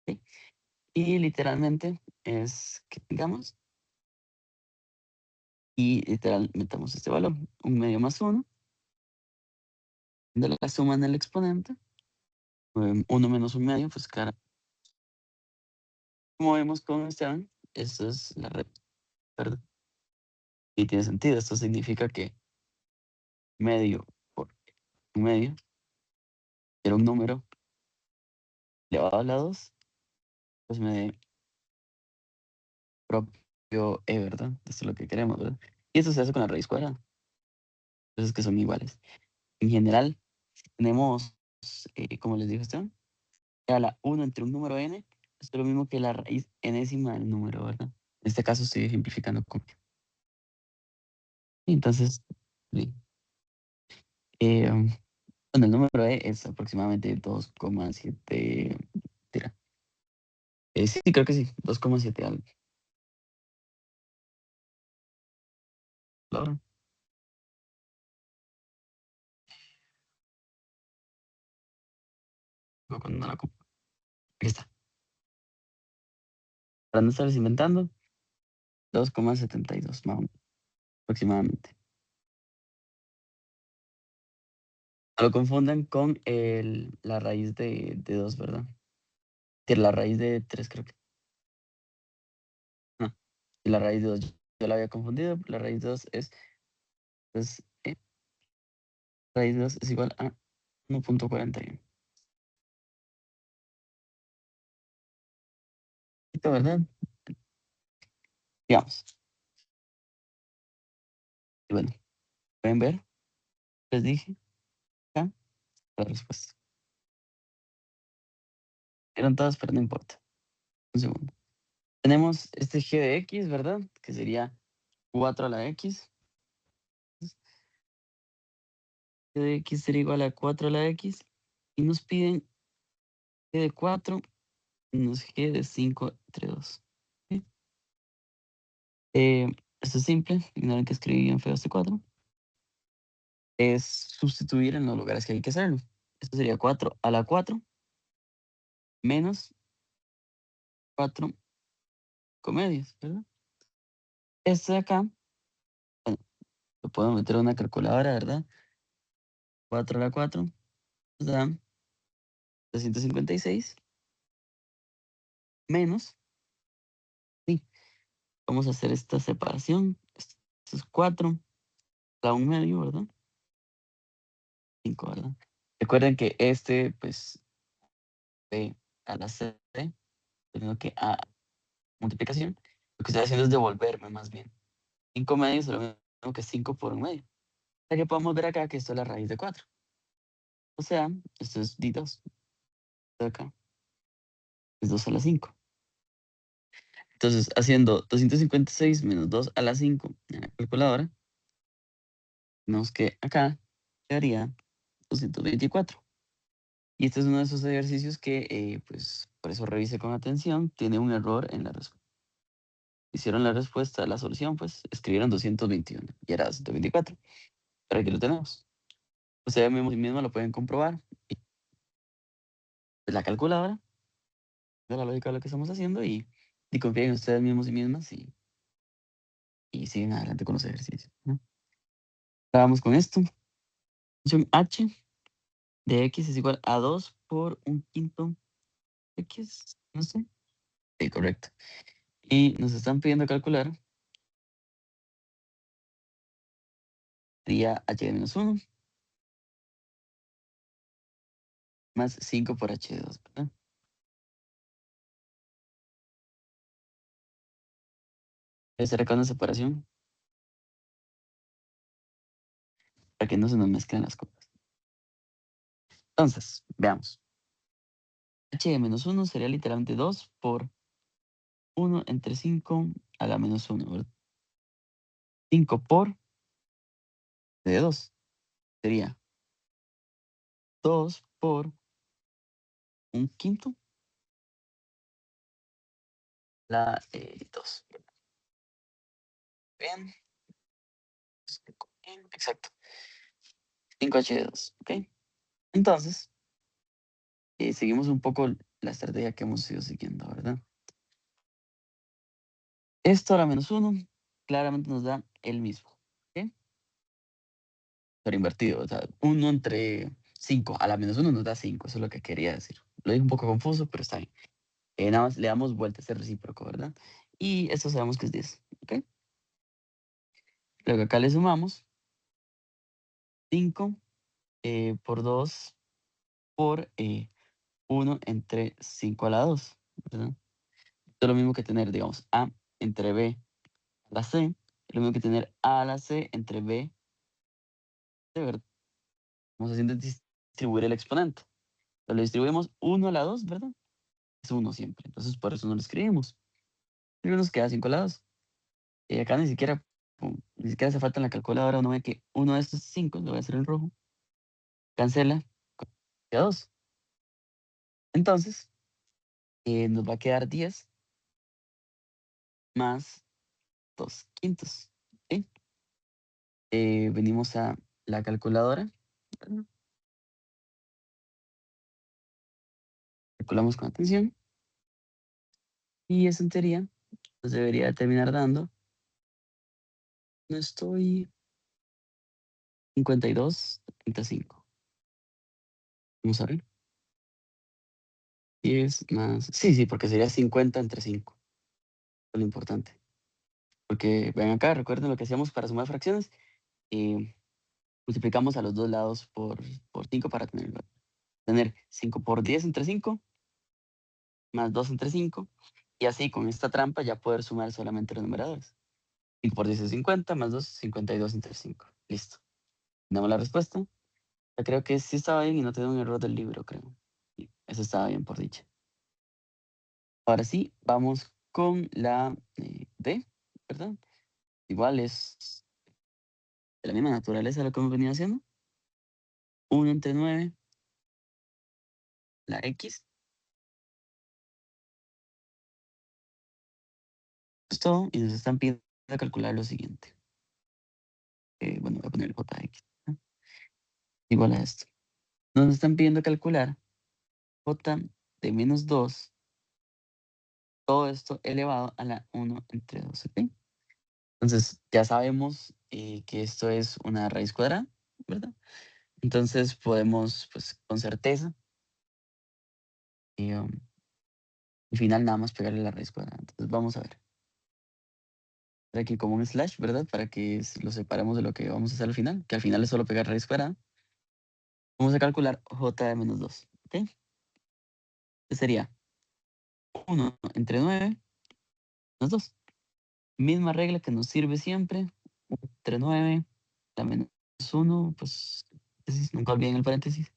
¿Ok? Y literalmente es que tengamos, y literal metamos este valor, 1/2 más 1, de la suma en el exponente, 1 menos 1/2, pues claro, como vemos con Esteban, esto es la red, ¿verdad? Y tiene sentido, esto significa que medio por 1/2 era un número elevado a la 2, pues me dé propio e, ¿verdad? Esto es lo que queremos, ¿verdad? Y esto se hace con la raíz cuadrada, entonces que son iguales. En general, tenemos, como les dijo Esteban, a la 1 entre un número n, esto es lo mismo que la raíz enésima del número, ¿verdad? En este caso estoy ejemplificando con. Entonces, sí. Bueno, el número e es aproximadamente 2,7. Tira. Sí, creo que sí, 2,7 algo. Claro. Cuando no la compro. Aquí está. Para no estarles inventando, 2,72 más o menos, aproximadamente. No lo confundan con la raíz de 2, ¿verdad? Que la raíz de 3 creo que. No, y la raíz de 2 yo la había confundido. La raíz de 2 es raíz de 2 es igual a 1,41. Esto, ¿verdad? Digamos. Y bueno, pueden ver, les dije acá la respuesta. Eran todas, pero no importa. Un segundo. Tenemos este g de x, ¿verdad? Que sería 4 a la x. G de x sería igual a 4 a la x. Y nos piden g de 4 menos g de 5 entre 2. ¿Sí? Esto es simple. Ignoren que escribí bien feo este 4. Es sustituir en los lugares que hay que hacerlo. Esto sería 4 a la 4 menos 4 comedias, ¿verdad? Este de acá, bueno, lo puedo meter en una calculadora, ¿verdad? 4 a la 4 nos da 256 menos, sí, vamos a hacer esta separación. Esto es 4 a la 1/2, ¿verdad? 5, ¿verdad? Recuerden que este, pues, b a la c, teniendo que a multiplicación, lo que estoy haciendo es devolverme más bien. 5 medios es lo mismo que 5 por 1/2. O sea que podemos ver acá que esto es la raíz de 4. O sea, esto es d2. De acá es 2 a la 5. Entonces, haciendo 256 menos 2 a la 5 en la calculadora, vemos que acá quedaría 224. Y este es uno de esos ejercicios que, pues, por eso revise con atención, tiene un error en la respuesta. Hicieron la respuesta, la solución, pues, escribieron 221 y era 224. Pero aquí lo tenemos. Ustedes mismos lo pueden comprobar. La calculadora, de la lógica de lo que estamos haciendo y confíen en ustedes mismos y mismas y siguen adelante con los ejercicios, ¿no? Ahora vamos con esto. Función h de x es igual a 2 por 1/5 x, no sé. Sí, correcto. Y nos están pidiendo calcular sería h de menos 1 más 5 por h de 2, ¿verdad? Hacer acá una separación para que no se nos mezclen las cosas. Entonces, veamos. H de menos 1 sería literalmente 2 por 1 entre 5 a la menos 1, ¿verdad? 5 por de 2 sería 2 por un quinto la 2. Bien, bien, exacto. 5h de 2, ¿ok? Entonces, seguimos un poco la estrategia que hemos ido siguiendo, ¿verdad? Esto a la -1 claramente nos da el mismo, ¿ok? Pero invertido, o sea, 1 entre 5 a la -1 nos da 5, eso es lo que quería decir. Lo dije un poco confuso, pero está bien. Nada más le damos vuelta a ese recíproco, ¿verdad? Y esto sabemos que es 10, ¿ok? Luego acá le sumamos 5 por 2 por 1 entre 5 a la 2, ¿verdad? Esto es lo mismo que tener, digamos, A entre B a la C, es lo mismo que tener A a la C entre B, C, ¿verdad? Vamos haciendo distribuir el exponente. Entonces lo distribuimos 1 a la 2, ¿verdad? Es 1 siempre, entonces por eso no lo escribimos. Y nos queda 5 a la 2. Y acá ni siquiera hace falta en la calculadora, uno ve que uno de estos 5, lo voy a hacer en rojo, cancela, queda 2. Entonces, nos va a quedar 10 más 2 quintos. ¿Sí? Venimos a la calculadora, ¿verdad? Calculamos con atención y eso en teoría nos debería terminar dando, no estoy, 52,35. Vamos a ver. 10 más, sí, porque sería 50 entre 5. Es lo importante. Porque ven acá, recuerden lo que hacíamos para sumar fracciones. Multiplicamos a los dos lados por 5 para tener 5 por 10 entre 5 más 2 entre 5. Y así con esta trampa ya poder sumar solamente los numeradores. 5 por 10 es 50 más 2, 52 entre 5. Listo. Tenemos la respuesta. Ya creo que sí estaba bien y no tengo un error del libro, creo. Sí, eso estaba bien por dicha. Ahora sí, vamos con la D, ¿verdad? Igual es de la misma naturaleza lo que hemos venido haciendo. 1 entre 9, la X. Es todo. Y nos están pidiendo calcular lo siguiente. Bueno, voy a poner JX, ¿no? Igual a esto. Nos están pidiendo calcular J de -2, todo esto elevado a la 1 entre 2, ¿ok? Entonces, ya sabemos que esto es una raíz cuadrada, ¿verdad? Entonces, podemos, pues, con certeza, al final nada más pegarle la raíz cuadrada. Entonces, vamos a ver. Aquí como un slash, ¿verdad? Para que lo separemos de lo que vamos a hacer al final, que al final es solo pegar raíz cuadrada. Vamos a calcular J de -2, ¿ok? Entonces sería 1 entre 9 menos 2. Misma regla que nos sirve siempre. 1 entre 9, la -1, pues, nunca olviden el paréntesis.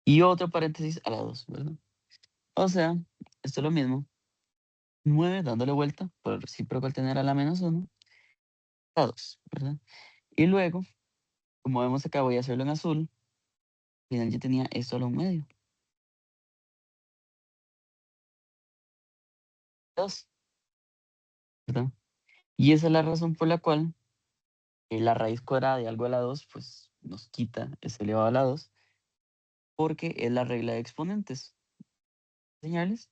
Y otro paréntesis a la 2, ¿verdad? O sea, esto es lo mismo. 9 dándole vuelta por el recíproco al tener a la -1, a 2, ¿verdad? Y luego, como vemos acá, voy a hacerlo en azul. Al final ya tenía esto a lo medio. 2, ¿verdad? Y esa es la razón por la cual la raíz cuadrada de algo a la 2, pues nos quita ese elevado a la 2, porque es la regla de exponentes. Señales,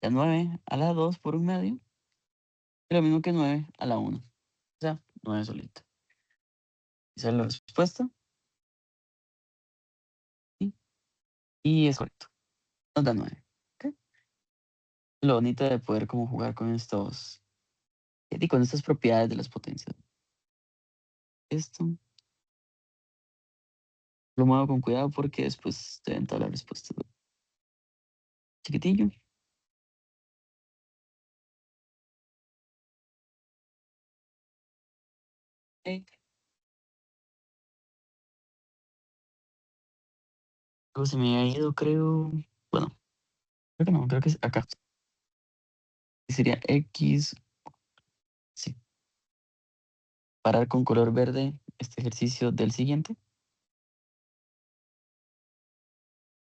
la 9 a la 2 por un medio es lo mismo que 9 a la 1. O sea, 9 solito. Esa es la respuesta. ¿Sí? Y es correcto. Nos da 9. ¿Ok? Lo bonito de poder como jugar con con estas propiedades de las potencias. Esto lo muevo con cuidado porque después te ven todas las respuestas. Chiquitillo. Ok. Algo se me ha ido, creo. Bueno, creo que no, creo que es acá. Sería X. Sí. parar con color verde este ejercicio del siguiente.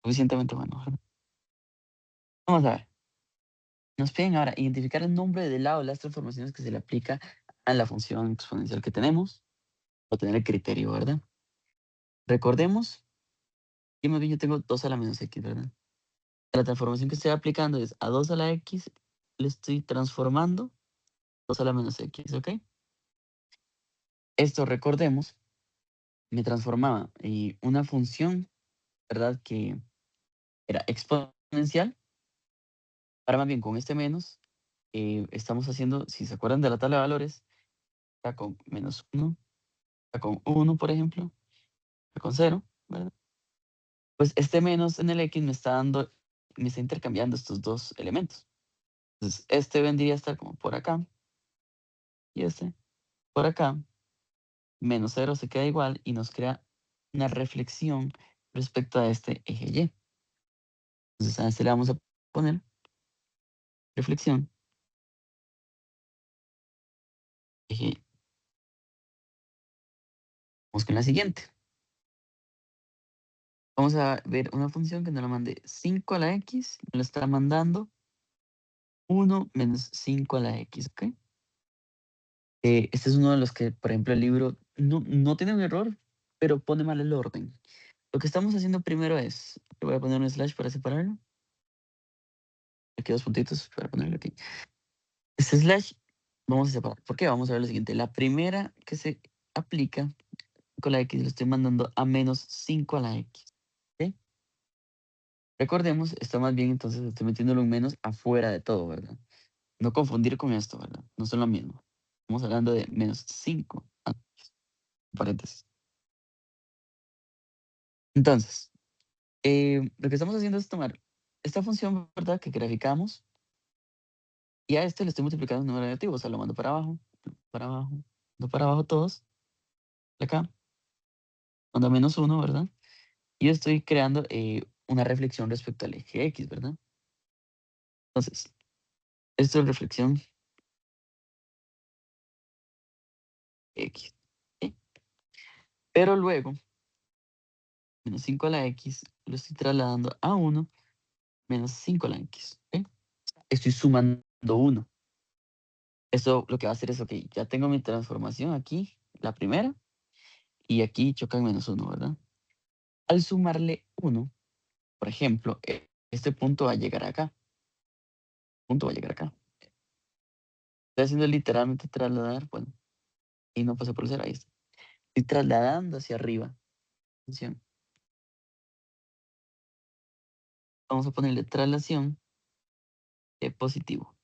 Suficientemente bueno, ¿verdad? Vamos a ver. Nos piden ahora identificar el nombre del lado de las transformaciones que se le aplica a la función exponencial que tenemos, o tener el criterio, ¿verdad? Recordemos que más bien yo tengo 2 a la menos x, ¿verdad? La transformación que estoy aplicando es a 2 a la x, le estoy transformando 2 a la menos x, ¿ok? Esto, recordemos, me transformaba una función, ¿verdad? Que era exponencial. Ahora más bien con este menos, estamos haciendo, si se acuerdan de la tabla de valores, está con menos 1, está con 1, por ejemplo, está con 0, ¿verdad? Pues este menos en el x me está intercambiando estos dos elementos. Entonces, este vendría a estar como por acá y este por acá. Menos 0 se queda igual y nos crea una reflexión respecto a este eje Y. Entonces, a este le vamos a poner reflexión eje Y. Vamos con la siguiente. Vamos a ver una función que nos la mande 5 a la x, me lo está mandando 1 menos 5 a la x, ¿ok? Este es uno de los que, por ejemplo, el libro no tiene un error, pero pone mal el orden. Lo que estamos haciendo primero es, le voy a poner un slash para separarlo. Aquí 2 puntitos para ponerlo aquí. Este slash vamos a separar. ¿Por qué? Vamos a ver lo siguiente. La primera que se aplica con la x lo estoy mandando a menos 5 a la x. ¿Ok? Recordemos, está más bien, entonces estoy metiéndolo un menos afuera de todo, ¿verdad? No confundir con esto, ¿verdad? No son lo mismo. Estamos hablando de menos 5 a la x. Paréntesis. Entonces, lo que estamos haciendo es tomar esta función, ¿verdad? Que graficamos y a este le estoy multiplicando un número negativo. O sea, lo mando para abajo, mando para abajo todos. Acá, mando a menos 1, ¿verdad? Y yo estoy creando una reflexión respecto al eje X, ¿verdad? Entonces, esto es reflexión X. ¿Sí? Pero luego, menos 5 a la X, lo estoy trasladando a 1, menos 5 a la X. ¿Ok? Estoy sumando 1. Esto lo que va a hacer es, ok, ya tengo mi transformación aquí, la primera, y aquí chocan menos 1, ¿verdad? Al sumarle 1, por ejemplo, este punto va a llegar acá. Punto va a llegar acá. Estoy haciendo literalmente trasladar, bueno, y no pasa por ser ahí está. Estoy trasladando hacia arriba. Atención. Vamos a ponerle traslación de positivo.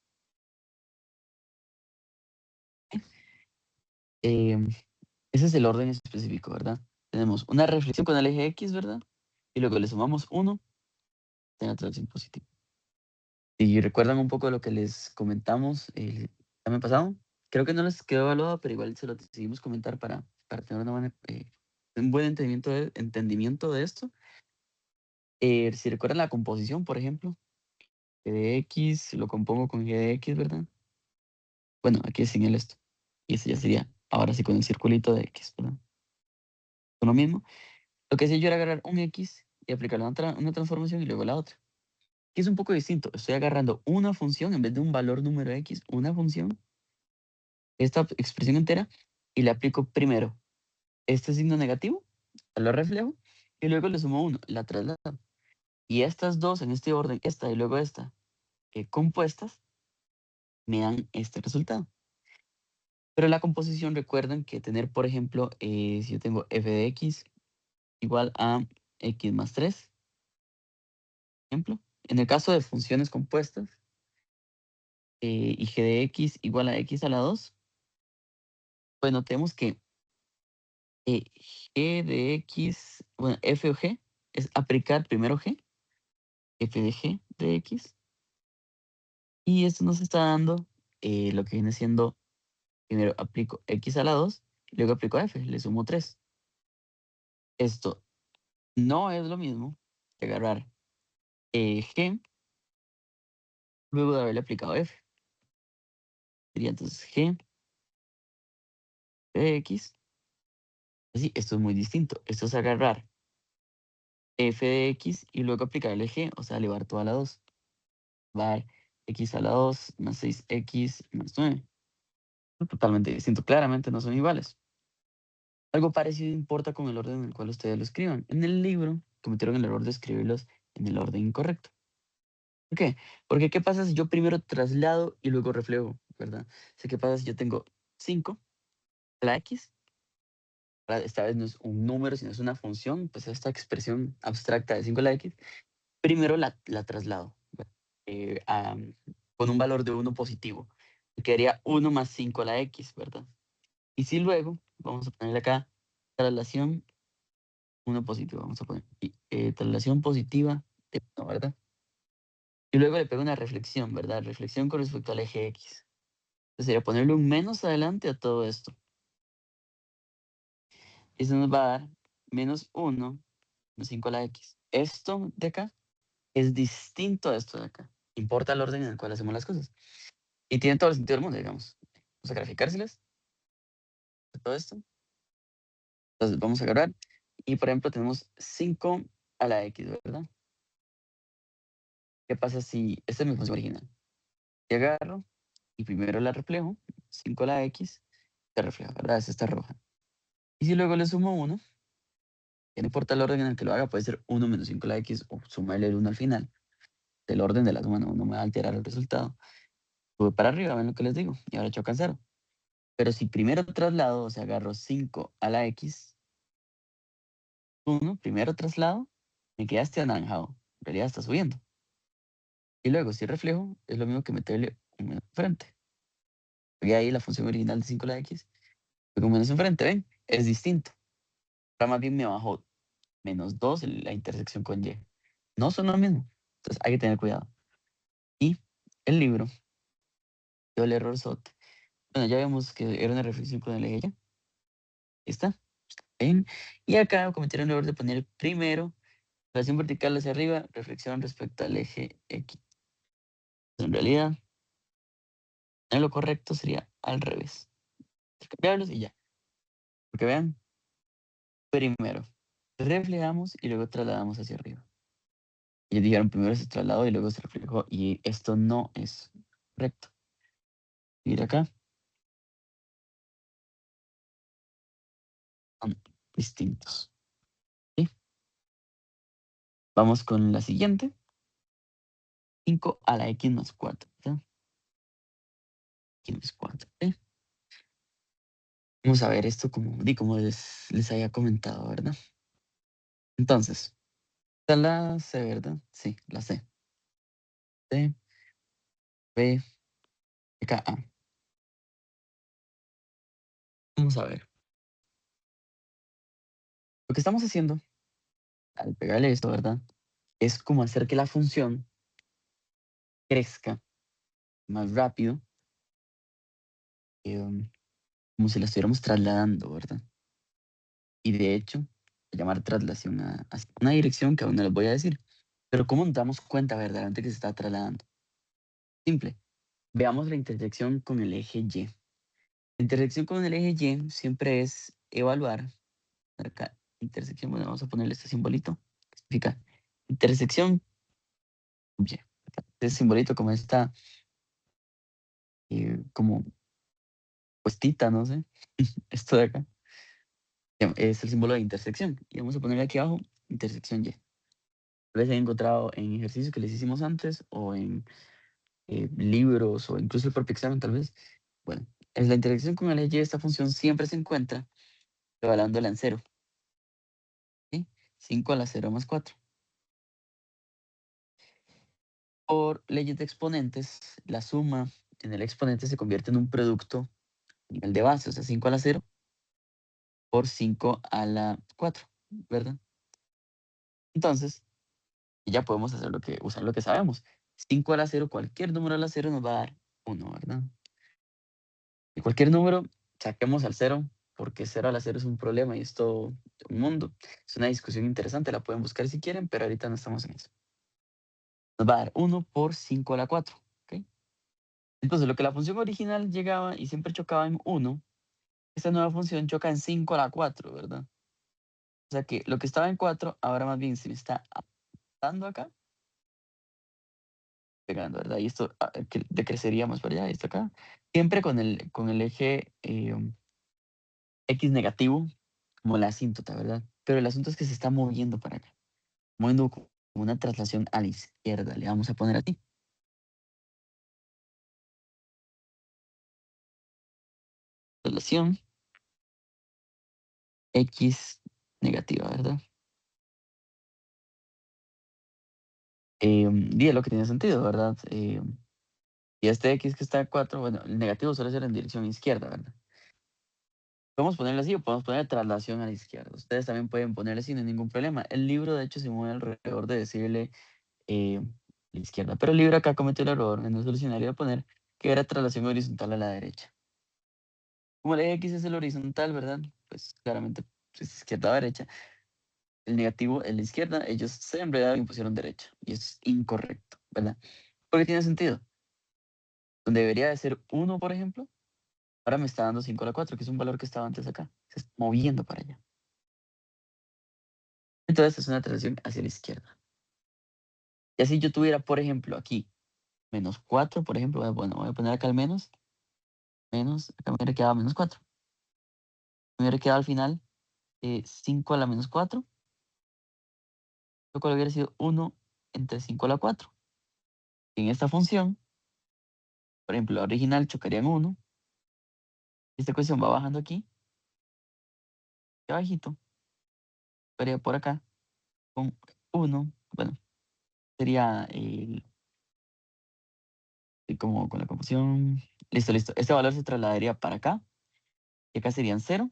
Em, Ese es el orden específico, ¿verdad? Tenemos una reflexión con el eje X, ¿verdad? Y luego le sumamos 1, tiene traslación positiva. Y recuerdan un poco de lo que les comentamos el examen pasado. Creo que no les quedó evaluado, pero igual se lo decidimos comentar para tener un buen entendimiento de esto. Si recuerdan la composición, por ejemplo, g de x lo compongo con g de x, ¿verdad? Bueno, aquí es sin el esto. Y ese ya sería, ahora sí, con el circulito de x, ¿verdad? Con lo mismo. Lo que hacía yo era agarrar un x y aplicarle una transformación y luego la otra. Que es un poco distinto. Estoy agarrando una función en vez de un valor número x, una función, esta expresión entera, y le aplico primero este signo negativo, lo reflejo, y luego le sumo 1, la traslado. Y estas dos en este orden, esta y luego esta, compuestas, me dan este resultado. Pero la composición, recuerden que tener, por ejemplo, si yo tengo f de x igual a x más 3, por ejemplo, en el caso de funciones compuestas, y g de x igual a x a la 2, pues notemos que g de x, bueno, f o g es aplicar primero g, f de g de x, y esto nos está dando lo que viene siendo, primero aplico x a la 2, y luego aplico f, le sumo 3. Esto no es lo mismo que agarrar g luego de haberle aplicado f. Sería entonces g de x. Así, esto es muy distinto. Esto es agarrar f de x y luego aplicarle g, o sea, elevar toda la 2. Va a dar x a la 2 más 6x más 9. Totalmente distinto. Claramente no son iguales. Algo parecido importa con el orden en el cual ustedes lo escriban. En el libro cometieron el error de escribirlos en el orden incorrecto. ¿Por qué? Porque ¿qué pasa si yo primero traslado y luego reflejo, verdad? O sea, ¿qué pasa si yo tengo 5 a la x? Ahora, esta vez no es un número, sino es una función, pues esta expresión abstracta de 5 a la x. Primero la traslado eh, a- con un valor de 1 positivo. Quedaría 1 más 5 a la x, ¿verdad? Y si luego, vamos a ponerle acá, traslación 1 positivo, vamos a poner. Traslación positiva de 1, ¿verdad? Y luego le pego una reflexión, ¿verdad? Reflexión con respecto al eje X. Entonces sería ponerle un menos adelante a todo esto. Eso nos va a dar menos 1 menos 5 a la X. Esto de acá es distinto a esto de acá. Importa el orden en el cual hacemos las cosas. Y tiene todo el sentido del mundo, digamos. Vamos a graficárselas de todo esto. Entonces vamos a agarrar. Y por ejemplo tenemos 5 a la X, ¿verdad? ¿Qué pasa si esta es mi función original? Si agarro y primero la reflejo, 5 a la X, se refleja, ¿verdad? Es esta roja. Y si luego le sumo 1, que no importa el orden en el que lo haga, puede ser 1 menos 5 a la X o sumarle el 1 al final. El orden de la suma no me va a alterar el resultado. Sube para arriba, ven lo que les digo, y ahora chocan 0. Pero si primero traslado, o sea, agarro 5 a la X, 1, primero traslado, me queda este anaranjado. En realidad está subiendo. Y luego, si reflejo, es lo mismo que meterle un menos enfrente. Porque ahí la función original de 5 a la X, con un menos enfrente, ¿ven? Es distinto. Ahora más bien me bajó menos 2 la intersección con Y. No son lo mismo. Entonces hay que tener cuidado. Y el libro dio el error SOT. Bueno, ya vemos que era una reflexión con el eje Y. Ahí está. ¿Ven? Y acá cometieron el error de poner primero relación vertical hacia arriba, reflexión respecto al eje X. En realidad, en lo correcto sería al revés. Cambiarlos y ya. Porque vean, primero reflejamos y luego trasladamos hacia arriba. Ellos dijeron primero se trasladó y luego se reflejó. Y esto no es correcto. Mira acá. Son distintos. ¿Sí? Vamos con la siguiente. 5 a la X más 4. ¿Ya? X más 4. ¿Sí? Vamos a ver esto como les había comentado, ¿verdad? Entonces, está la C, ¿verdad? Sí, la C. C, B, K, A. Vamos a ver. Lo que estamos haciendo al pegarle esto, ¿verdad? Es como hacer que la función crezca más rápido, um, como si la estuviéramos trasladando, ¿verdad? Y de hecho, llamar traslación a una dirección que aún no les voy a decir. Pero ¿cómo nos damos cuenta verdaderamente que se está trasladando? Simple. Veamos la intersección con el eje Y. La intersección con el eje Y siempre es evaluar. Acá, intersección, bueno, vamos a ponerle este simbolito. Que significa intersección Y. Este simbolito como esta, como puestita, no sé. Esto de acá. Es el símbolo de intersección. Y vamos a ponerle aquí abajo intersección Y. Tal vez he encontrado en ejercicios que les hicimos antes o en libros o incluso el propio examen tal vez. Bueno, es la intersección con el eje Y, esta función siempre se encuentra evaluándola en 0. ¿Sí? 5 a la 0 más 4. Por leyes de exponentes, la suma en el exponente se convierte en un producto a nivel de base, o sea, 5 a la 0 por 5 a la 4, ¿verdad? Entonces, ya podemos hacer usar lo que sabemos. 5 a la 0, cualquier número a la 0 nos va a dar 1, ¿verdad? Y cualquier número, saquemos al 0, porque 0 a la 0 es un problema y es todo un mundo. Es una discusión interesante, la pueden buscar si quieren, pero ahorita no estamos en eso. Nos va a dar 1 por 5 a la 4, ¿ok? Entonces, lo que la función original llegaba y siempre chocaba en 1, esta nueva función choca en 5 a la 4, ¿verdad? O sea que lo que estaba en 4, ahora más bien se me está dando acá, pegando, ¿verdad? Y esto decrecería más para allá, y esto acá. Siempre con el eje X negativo, como la asíntota, ¿verdad? Pero el asunto es que se está moviendo para acá, moviendo como una traslación a la izquierda, le vamos a poner así. Traslación X negativa, ¿verdad? Y es lo que tiene sentido, ¿verdad? Y este X que está en 4, bueno, el negativo suele ser en dirección izquierda, ¿verdad? Podemos ponerle así o podemos poner traslación a la izquierda. Ustedes también pueden ponerle así, no hay ningún problema. El libro, de hecho, se mueve alrededor de decirle a la izquierda. Pero el libro acá cometió el error en el solucionario de poner que era traslación horizontal a la derecha. Como el eje X es el horizontal, ¿verdad? Pues claramente es izquierda a derecha. El negativo es la izquierda. Ellos se enredaron y pusieron derecha. Y eso es incorrecto, ¿verdad? Porque tiene sentido. Donde debería de ser 1, por ejemplo, ahora me está dando 5 a la 4, que es un valor que estaba antes acá. Se está moviendo para allá. Entonces es una traslación hacia la izquierda. Y así yo tuviera, por ejemplo, aquí menos 4, por ejemplo, bueno, voy a poner acá el menos, acá me hubiera quedado menos 4. Me hubiera quedado al final 5 a la menos 4, lo cual hubiera sido 1 entre 5 a la 4. En esta función, por ejemplo, la original chocaría en 1. Esta ecuación va bajando aquí, y abajito, estaría por acá, con 1. Bueno, sería como con la confusión. Listo, listo. Este valor se trasladaría para acá, y acá serían 0.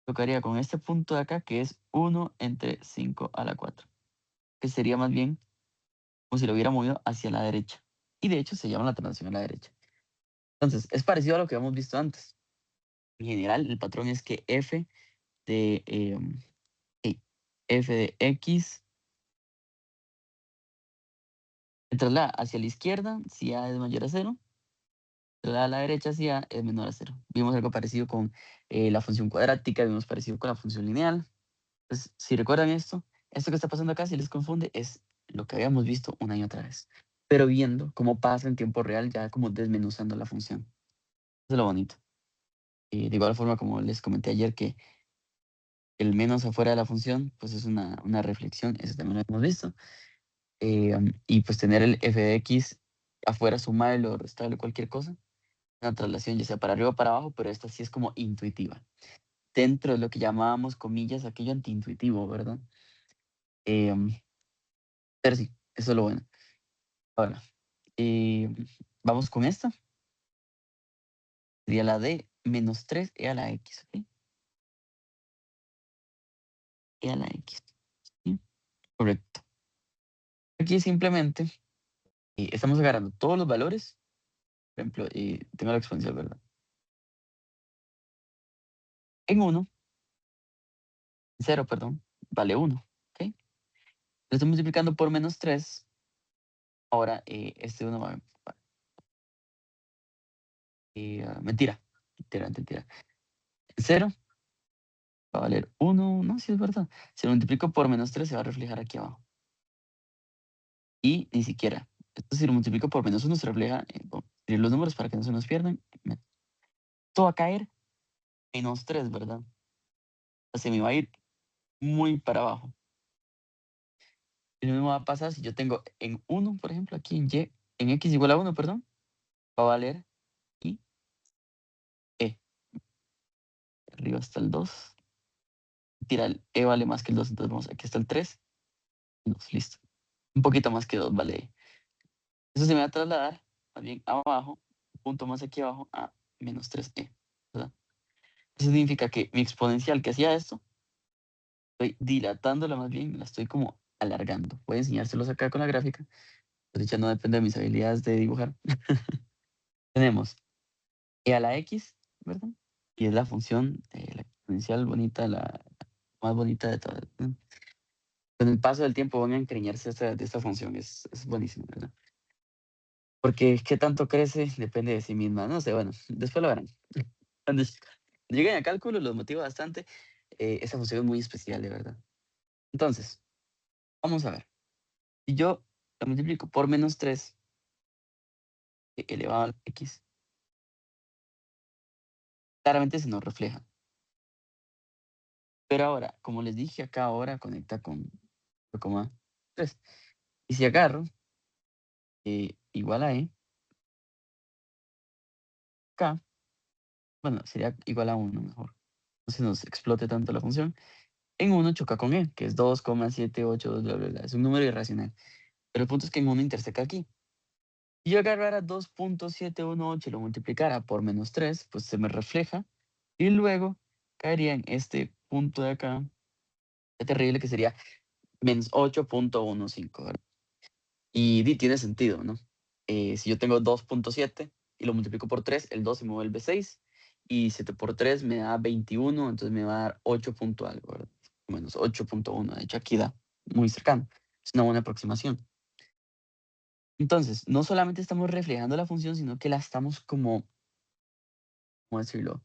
Tocaría con este punto de acá, que es 1 entre 5 a la 4, que sería más bien como si lo hubiera movido hacia la derecha. Y de hecho se llama la transición a la derecha. Entonces, es parecido a lo que hemos visto antes. En general, el patrón es que de, f de x se traslada hacia la izquierda si a es mayor a 0, se traslada a la derecha si a es menor a 0. Vimos algo parecido con la función cuadrática, vimos parecido con la función lineal. Entonces, si recuerdan esto que está pasando acá, si les confunde, es lo que habíamos visto una y otra vez. Pero viendo cómo pasa en tiempo real, ya como desmenuzando la función. Eso es lo bonito. De igual forma, como les comenté ayer, que el menos afuera de la función, pues es una reflexión, eso también lo hemos visto. Y pues tener el f de x afuera, sumarle o restarle cualquier cosa, una traslación ya sea para arriba o para abajo, pero esta sí es como intuitiva. Dentro de lo que llamábamos, comillas, aquello antiintuitivo, ¿verdad? Em, pero sí, eso es lo bueno. Ahora, vamos con esta. Sería la de menos 3 a la x, ¿ok? A la x. ¿Sí? Correcto. Aquí simplemente estamos agarrando todos los valores. Por ejemplo, tengo la exponencial, ¿verdad? En 1, 0, perdón, vale 1, ¿ok? Lo estoy multiplicando por menos 3. Ahora, este 1 mentira, mentira. 0 va a valer 1, no, sí es verdad. Si lo multiplico por menos 3 se va a reflejar aquí abajo. Y ni siquiera. Esto si lo multiplico por menos 1 se refleja, voy a escribir los números para que no se nos pierdan. Esto va a caer menos 3, ¿verdad? O sea, se me va a ir muy para abajo. Y lo mismo va a pasar si yo tengo en 1, por ejemplo, aquí en x igual a 1, perdón, va a valer y e. Arriba está el 2. Tira el e vale más que el 2, entonces vamos, aquí está el 3. 2, listo. Un poquito más que 2 vale e. Eso se me va a trasladar, más bien abajo, un punto más aquí abajo, a menos 3e, ¿verdad? Eso significa que mi exponencial que hacía esto, estoy dilatándola más bien, la estoy como alargando. Voy a enseñárselos acá con la gráfica. Pues ya no depende de mis habilidades de dibujar. Tenemos e a la x, ¿verdad? Y es la función, la exponencial bonita, la más bonita de todas, ¿no? Con el paso del tiempo van a encariñarse de esta función, es buenísimo, ¿verdad? Porque qué tanto crece depende de sí misma, no sé, bueno, después lo verán. Cuando lleguen a cálculo, los motiva bastante. Esa función es muy especial, de verdad. Entonces, vamos a ver. Si yo la multiplico por menos 3 elevado a la x, claramente se nos refleja. Pero ahora, como les dije acá, ahora conecta con 0,3. Y si agarro igual a e, acá, bueno, sería igual a 1 mejor. No se nos explote tanto la función. En 1 choca con e, que es 2,782, bla, bla, bla. Es un número irracional. Pero el punto es que en 1 interseca aquí. Si yo agarrara 2,718 y lo multiplicara por menos 3, pues se me refleja. Y luego caería en este punto de acá. Qué terrible, que sería menos 8,15, ¿verdad? Y tiene sentido, ¿no? Si yo tengo 2,7 y lo multiplico por 3, el 2 se me vuelve 6. Y 7 por 3 me da 21, entonces me va a dar 8 punto algo, ¿verdad? Menos 8,1. De hecho, aquí da muy cercano. Es una buena aproximación. Entonces, no solamente estamos reflejando la función, sino que la estamos como, ¿cómo decirlo?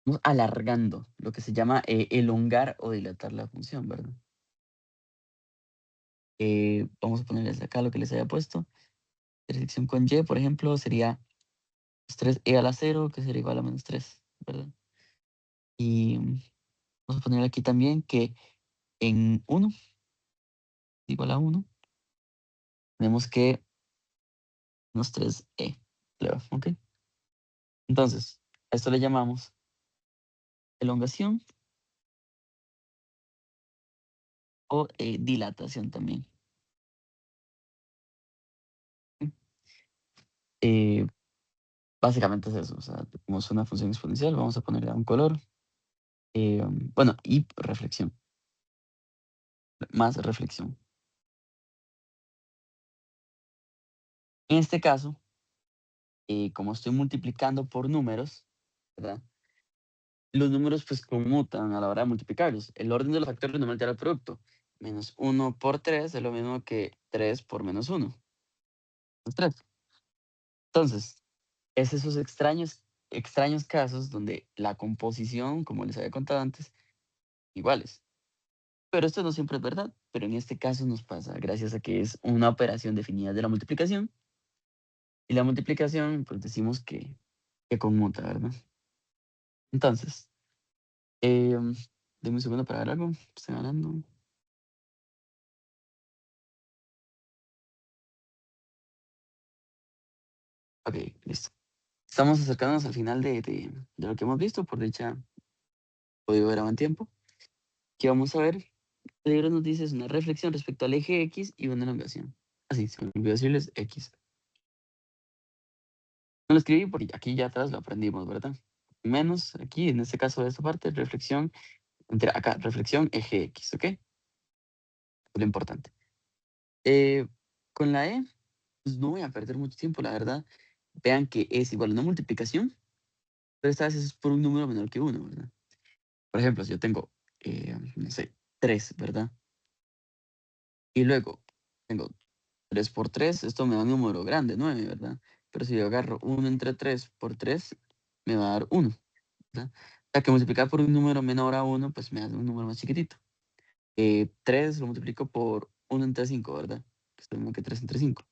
Estamos alargando, lo que se llama elongar o dilatar la función, ¿verdad? Vamos a ponerles acá lo que les haya puesto. Intersección con y, por ejemplo, sería 3e a la 0, que sería igual a menos 3, ¿verdad? Y vamos a poner aquí también que en 1, igual a 1, tenemos que menos 3e, claro, ¿ok? Entonces, a esto le llamamos elongación o dilatación también. Eh, Básicamente es eso, o sea, como es una función exponencial, vamos a ponerle un color. Bueno, y reflexión, más reflexión. En este caso, como estoy multiplicando por números, ¿verdad? Los números pues conmutan a la hora de multiplicarlos. El orden de los factores no me altera el producto. Menos 1 por 3 es lo mismo que 3 por menos 1. Es 3. Entonces, es esos extraños casos donde la composición, como les había contado antes, iguales. Pero esto no siempre es verdad, pero en este caso nos pasa gracias a que es una operación definida de la multiplicación, y la multiplicación, pues decimos que conmuta, ¿verdad? Entonces, denme un segundo para ver algo, estoy hablando. Ok, listo. Estamos acercándonos al final de lo que hemos visto, por dicha, podido ver a buen tiempo. ¿Qué vamos a ver? El libro nos dice es una reflexión respecto al eje X y una elongación. Así, se me olvidó decirles X. No lo escribí porque aquí ya atrás lo aprendimos, ¿verdad? Menos aquí, en este caso de esta parte, reflexión, entre acá, reflexión, eje X, ¿ok? Es lo importante. Eh, con la E, pues no voy a perder mucho tiempo, la verdad. Vean que es igual a una multiplicación, pero esta vez es por un número menor que 1, ¿verdad? Por ejemplo, si yo tengo, no sé, 3, ¿verdad? Y luego tengo 3 por 3, esto me da un número grande, 9, ¿verdad? Pero si yo agarro 1 entre 3 por 3, me va a dar 1, ¿verdad? O sea, que multiplicar por un número menor a 1, pues me da un número más chiquitito. 3 lo multiplico por 1 entre 5, ¿verdad? Que es lo mismo que 3 entre 5.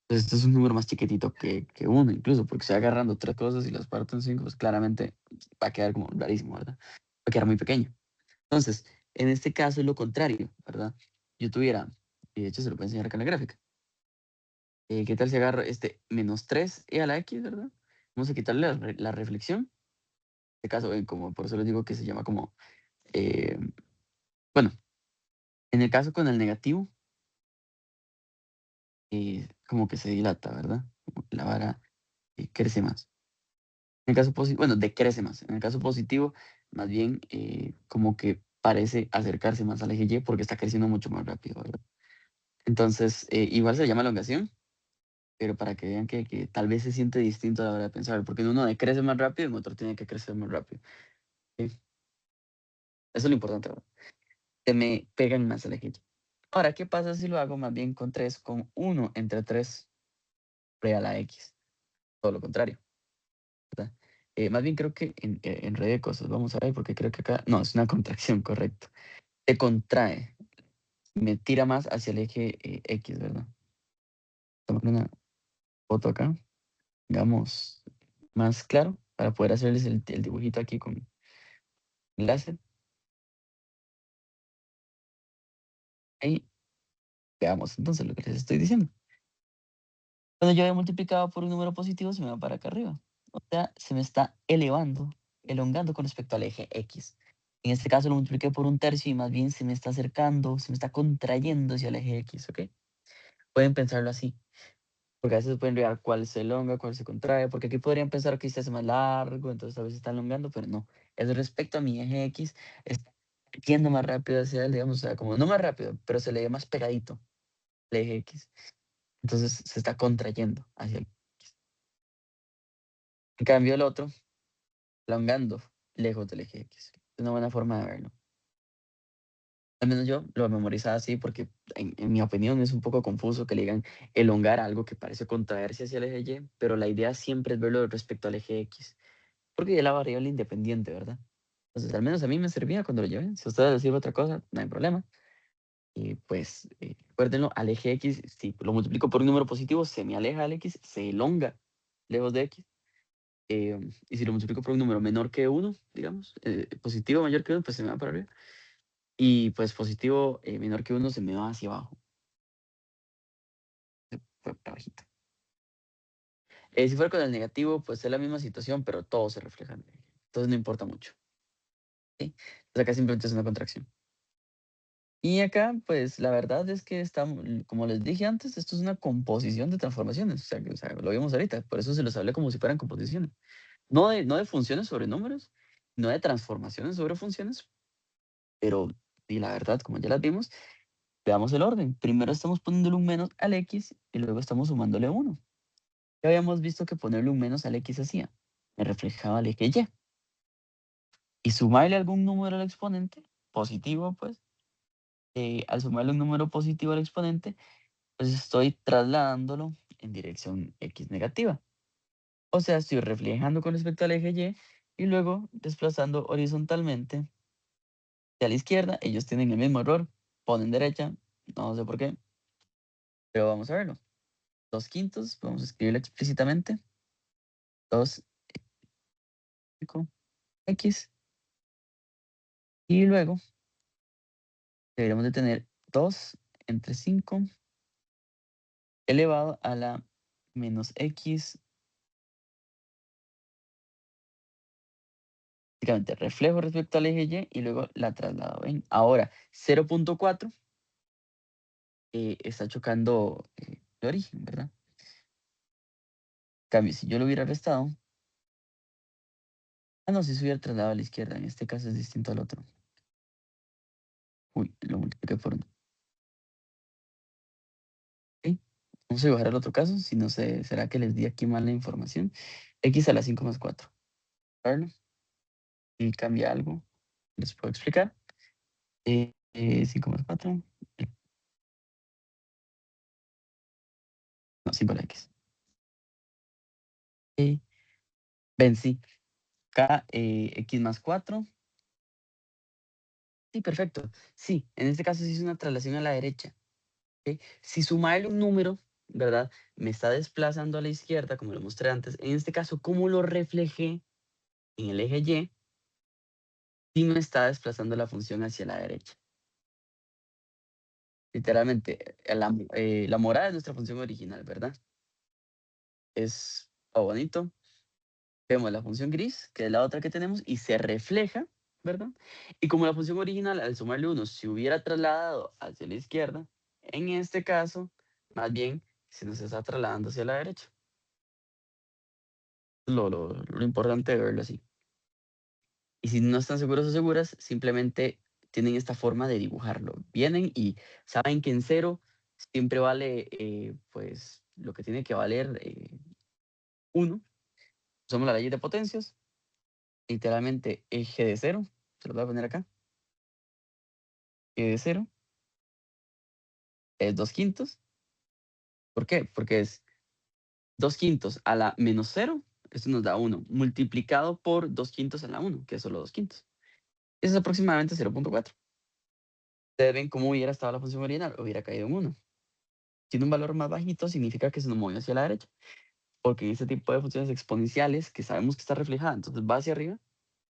Entonces, esto es un número más chiquitito que 1, incluso, porque estoy agarrando 3 cosas y las parto en 5, pues claramente va a quedar como rarísimo, ¿verdad? Va a quedar muy pequeño. Entonces, en este caso es lo contrario, ¿verdad? Yo tuviera, y de hecho se lo puedo enseñar acá en la gráfica. ¿Qué tal si agarro este menos 3e a la x, ¿verdad? Vamos a quitarle la reflexión. En este caso, como por eso les digo que se llama como, eh, bueno, en el caso con el negativo, como que se dilata, ¿verdad? Como que la vara crece más. En el caso positivo, bueno, decrece más. En el caso positivo, más bien como que parece acercarse más al eje Y porque está creciendo mucho más rápido, ¿verdad? Entonces, igual se llama elongación, pero para que vean que tal vez se siente distinto a la hora de pensar, porque en uno decrece más rápido y en otro tiene que crecer más rápido. ¿Sí? Eso es lo importante, ¿verdad? Se me pegan más al eje Y. Ahora, ¿qué pasa si lo hago más bien con 3, con 1 entre 3 pre a la X? Todo lo contrario, ¿verdad? Más bien creo que enredé de cosas. Vamos a ver, porque creo que acá. No, es una contracción, correcto. Se contrae. Me tira más hacia el eje X, ¿verdad? Tomar una foto acá. Digamos más claro para poder hacerles el dibujito aquí con láser. Ahí veamos entonces lo que les estoy diciendo. Cuando yo he multiplicado por un número positivo, se me va para acá arriba. O sea, se me está elevando, elongando con respecto al eje X. En este caso lo multipliqué por un tercio y más bien se me está acercando, se me está contrayendo hacia el eje X, ¿ok? Pueden pensarlo así, porque a veces se pueden olvidar cuál se elonga, cuál se contrae, porque aquí podrían pensar que este hace más largo, entonces a veces está elongando, pero no. Es respecto a mi eje X, está yendo más rápido hacia él, digamos, o sea, como no más rápido, pero se le ve más pegadito el eje X. Entonces se está contrayendo hacia el X. En cambio el otro, elongando lejos del eje X. Es una buena forma de verlo. Al menos yo lo memorizaba así porque en mi opinión es un poco confuso que le digan elongar algo que parece contraerse hacia el eje Y, pero la idea siempre es verlo respecto al eje X, porque ya es la variable independiente, ¿verdad? Entonces, al menos a mí me servía cuando lo llevé. Si a ustedes les sirve otra cosa, no hay problema. Y pues, recuérdenlo, al eje X, si lo multiplico por un número positivo, se me aleja al X, se elonga lejos de X. Y si lo multiplico por un número menor que 1, digamos, positivo mayor que 1, pues se me va para arriba. Y pues positivo menor que 1 se me va hacia abajo. Fue para abajito. Si fuera con el negativo, pues es la misma situación, pero todo se refleja en el eje. Entonces no importa mucho. ¿Sí? Entonces acá simplemente es una contracción. Y acá, pues la verdad es que está, como les dije antes, esto es una composición de transformaciones. O sea, lo vimos ahorita, por eso se los hablé como si fueran composiciones. No de funciones sobre números, no de transformaciones sobre funciones, pero, y la verdad, como ya las vimos, veamos el orden. Primero estamos poniéndole un menos al X y luego estamos sumándole 1. Ya habíamos visto que ponerle un menos al X hacía, me reflejaba el eje Y. Y sumarle algún número al exponente, positivo, pues, al sumarle un número positivo al exponente, pues estoy trasladándolo en dirección X negativa. O sea, estoy reflejando con respecto al eje Y y luego desplazando horizontalmente hacia la izquierda. Ellos tienen el mismo error, ponen derecha, no sé por qué, pero vamos a verlo. 2/5, podemos escribirlo explícitamente. 2 X. Y luego deberíamos de tener 2 entre 5 elevado a la menos X. Básicamente reflejo respecto al eje Y y luego la traslado. ¿Ven? Ahora 0.4 está chocando el origen, ¿verdad? En cambio, si yo lo hubiera restado, no, si se hubiera trasladado a la izquierda, en este caso es distinto al otro. Uy, lo multipliqué por 1. ¿Ok? Vamos a dibujar el otro caso, si no sé, ¿será que les di aquí mal la información? X a la 5 más 4. Verlo. Y cambia algo, les puedo explicar. 5 más 4, no, 5 a la X. Vencí. K, X más 4. Sí, perfecto. Sí, en este caso sí es una traslación a la derecha. ¿Ok? Si sumarle un número, ¿verdad? Me está desplazando a la izquierda, como lo mostré antes. En este caso, como lo reflejé en el eje Y, sí me está desplazando la función hacia la derecha. Literalmente, la morada es nuestra función original, ¿verdad? Es bonito. Vemos la función gris, que es la otra que tenemos, y se refleja, ¿verdad? Y como la función original, al sumarle 1, se hubiera trasladado hacia la izquierda, en este caso, más bien, se nos está trasladando hacia la derecha. Lo importante de verlo así. Y si no están seguros o seguras, simplemente tienen esta forma de dibujarlo. Vienen y saben que en 0 siempre vale, pues, lo que tiene que valer 1. Usamos la ley de potencias, literalmente eje de 0. Se lo voy a poner acá. Eje de 0 es 2/5. ¿Por qué? Porque es 2/5 a la menos 0 esto nos da 1, multiplicado por 2/5 en la 1, que es solo 2/5. Eso es aproximadamente 0.4. Ustedes ven cómo hubiera estado la función original, hubiera caído en 1. Tiene un valor más bajito, significa que se nos movió hacia la derecha, porque en este tipo de funciones exponenciales, que sabemos que está reflejada, entonces va hacia arriba,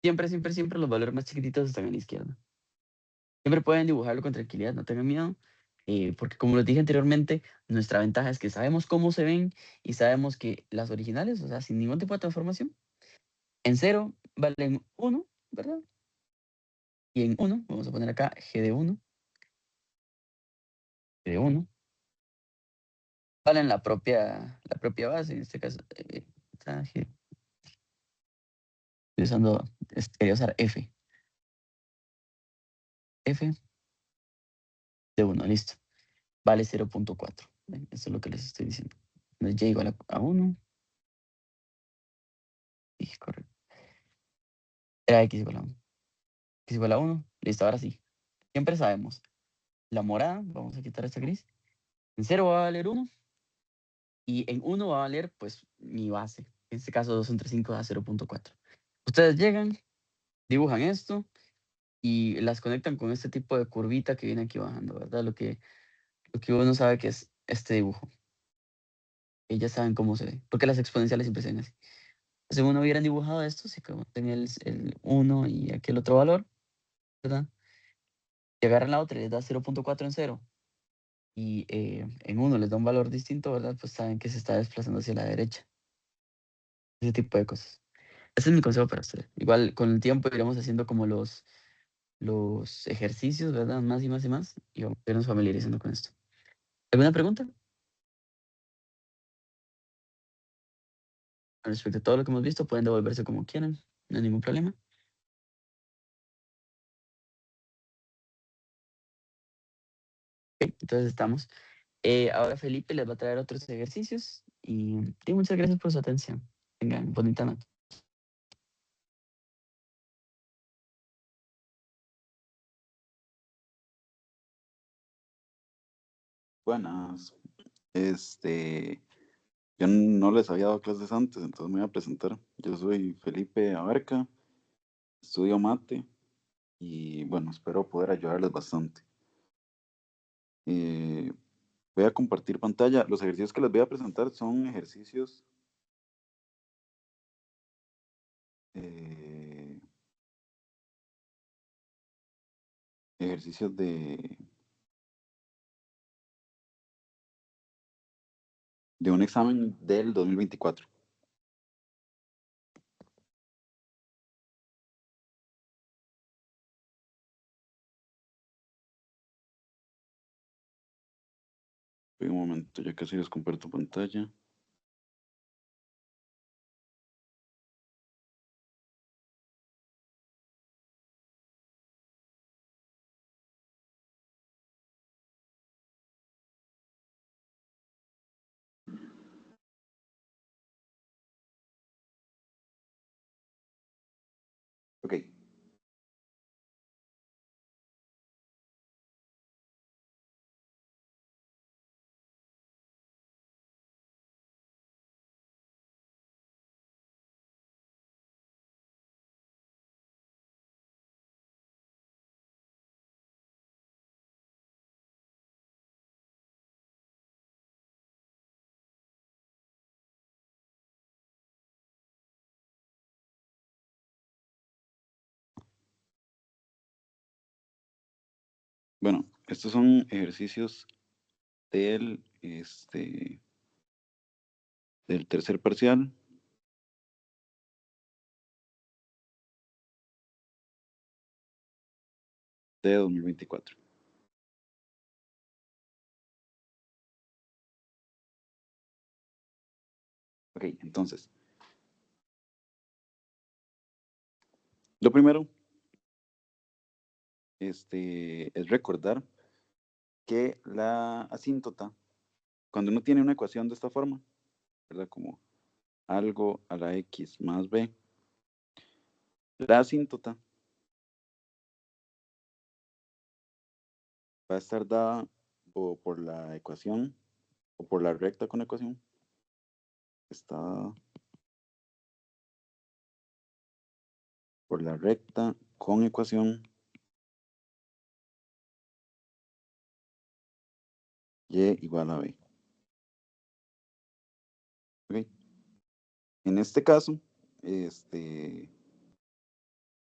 siempre, siempre, siempre los valores más chiquititos están a la izquierda. Siempre pueden dibujarlo con tranquilidad, no tengan miedo, porque como les dije anteriormente, nuestra ventaja es que sabemos cómo se ven y sabemos que las originales, o sea, sin ningún tipo de transformación, en 0 valen 1, ¿verdad? Y en 1, vamos a poner acá g de 1, valen la propia base, en este caso, está G, estoy usando, quería usar f de 1, listo. Vale 0.4. Eso es lo que les estoy diciendo. Entonces, y igual a 1. Y correcto. Era x igual a 1. X igual a 1. Listo, ahora sí. Siempre sabemos. La morada, vamos a quitar esta gris. En 0 va a valer 1. Y en 1 va a valer, pues, mi base. En este caso, 2 entre 5 da 0.4. Ustedes llegan, dibujan esto y las conectan con este tipo de curvita que viene aquí bajando, ¿verdad? Lo que uno sabe que es este dibujo. Y ya saben cómo se ve. Porque las exponenciales siempre se ven así. Si uno hubieran dibujado esto, si como tenía el 1 y aquí el otro valor, ¿verdad? Y agarran la otra y les da 0.4 en 0 y en 1 les da un valor distinto, ¿verdad? Pues saben que se está desplazando hacia la derecha. Ese tipo de cosas. Ese es mi consejo para ustedes. Igual con el tiempo iremos haciendo como los ejercicios, ¿verdad? Más y más y más. Y vamos a irnos familiarizando con esto. ¿Alguna pregunta? Respecto a todo lo que hemos visto, pueden devolverse como quieran. No hay ningún problema. Ok, entonces estamos. Ahora Felipe les va a traer otros ejercicios y muchas gracias por su atención. Tengan bonita noche. Buenas. Yo no les había dado clases antes, entonces me voy a presentar. Yo soy Felipe Abarca, estudio mate y bueno, espero poder ayudarles bastante. Eh, Voy a compartir pantalla. Los ejercicios que les voy a presentar son eh, ejercicios de un examen del 2024. Un momento, ya casi les comparto pantalla. Ok. Bueno, estos son ejercicios del tercer parcial. De 2024. Ok, entonces, lo primero es recordar que la asíntota, cuando uno tiene una ecuación de esta forma, ¿verdad? Como algo a la x más b, la asíntota va a estar dada o por la ecuación o por la recta con ecuación. Está por la recta con ecuación y igual a b. ¿Ok? En este caso,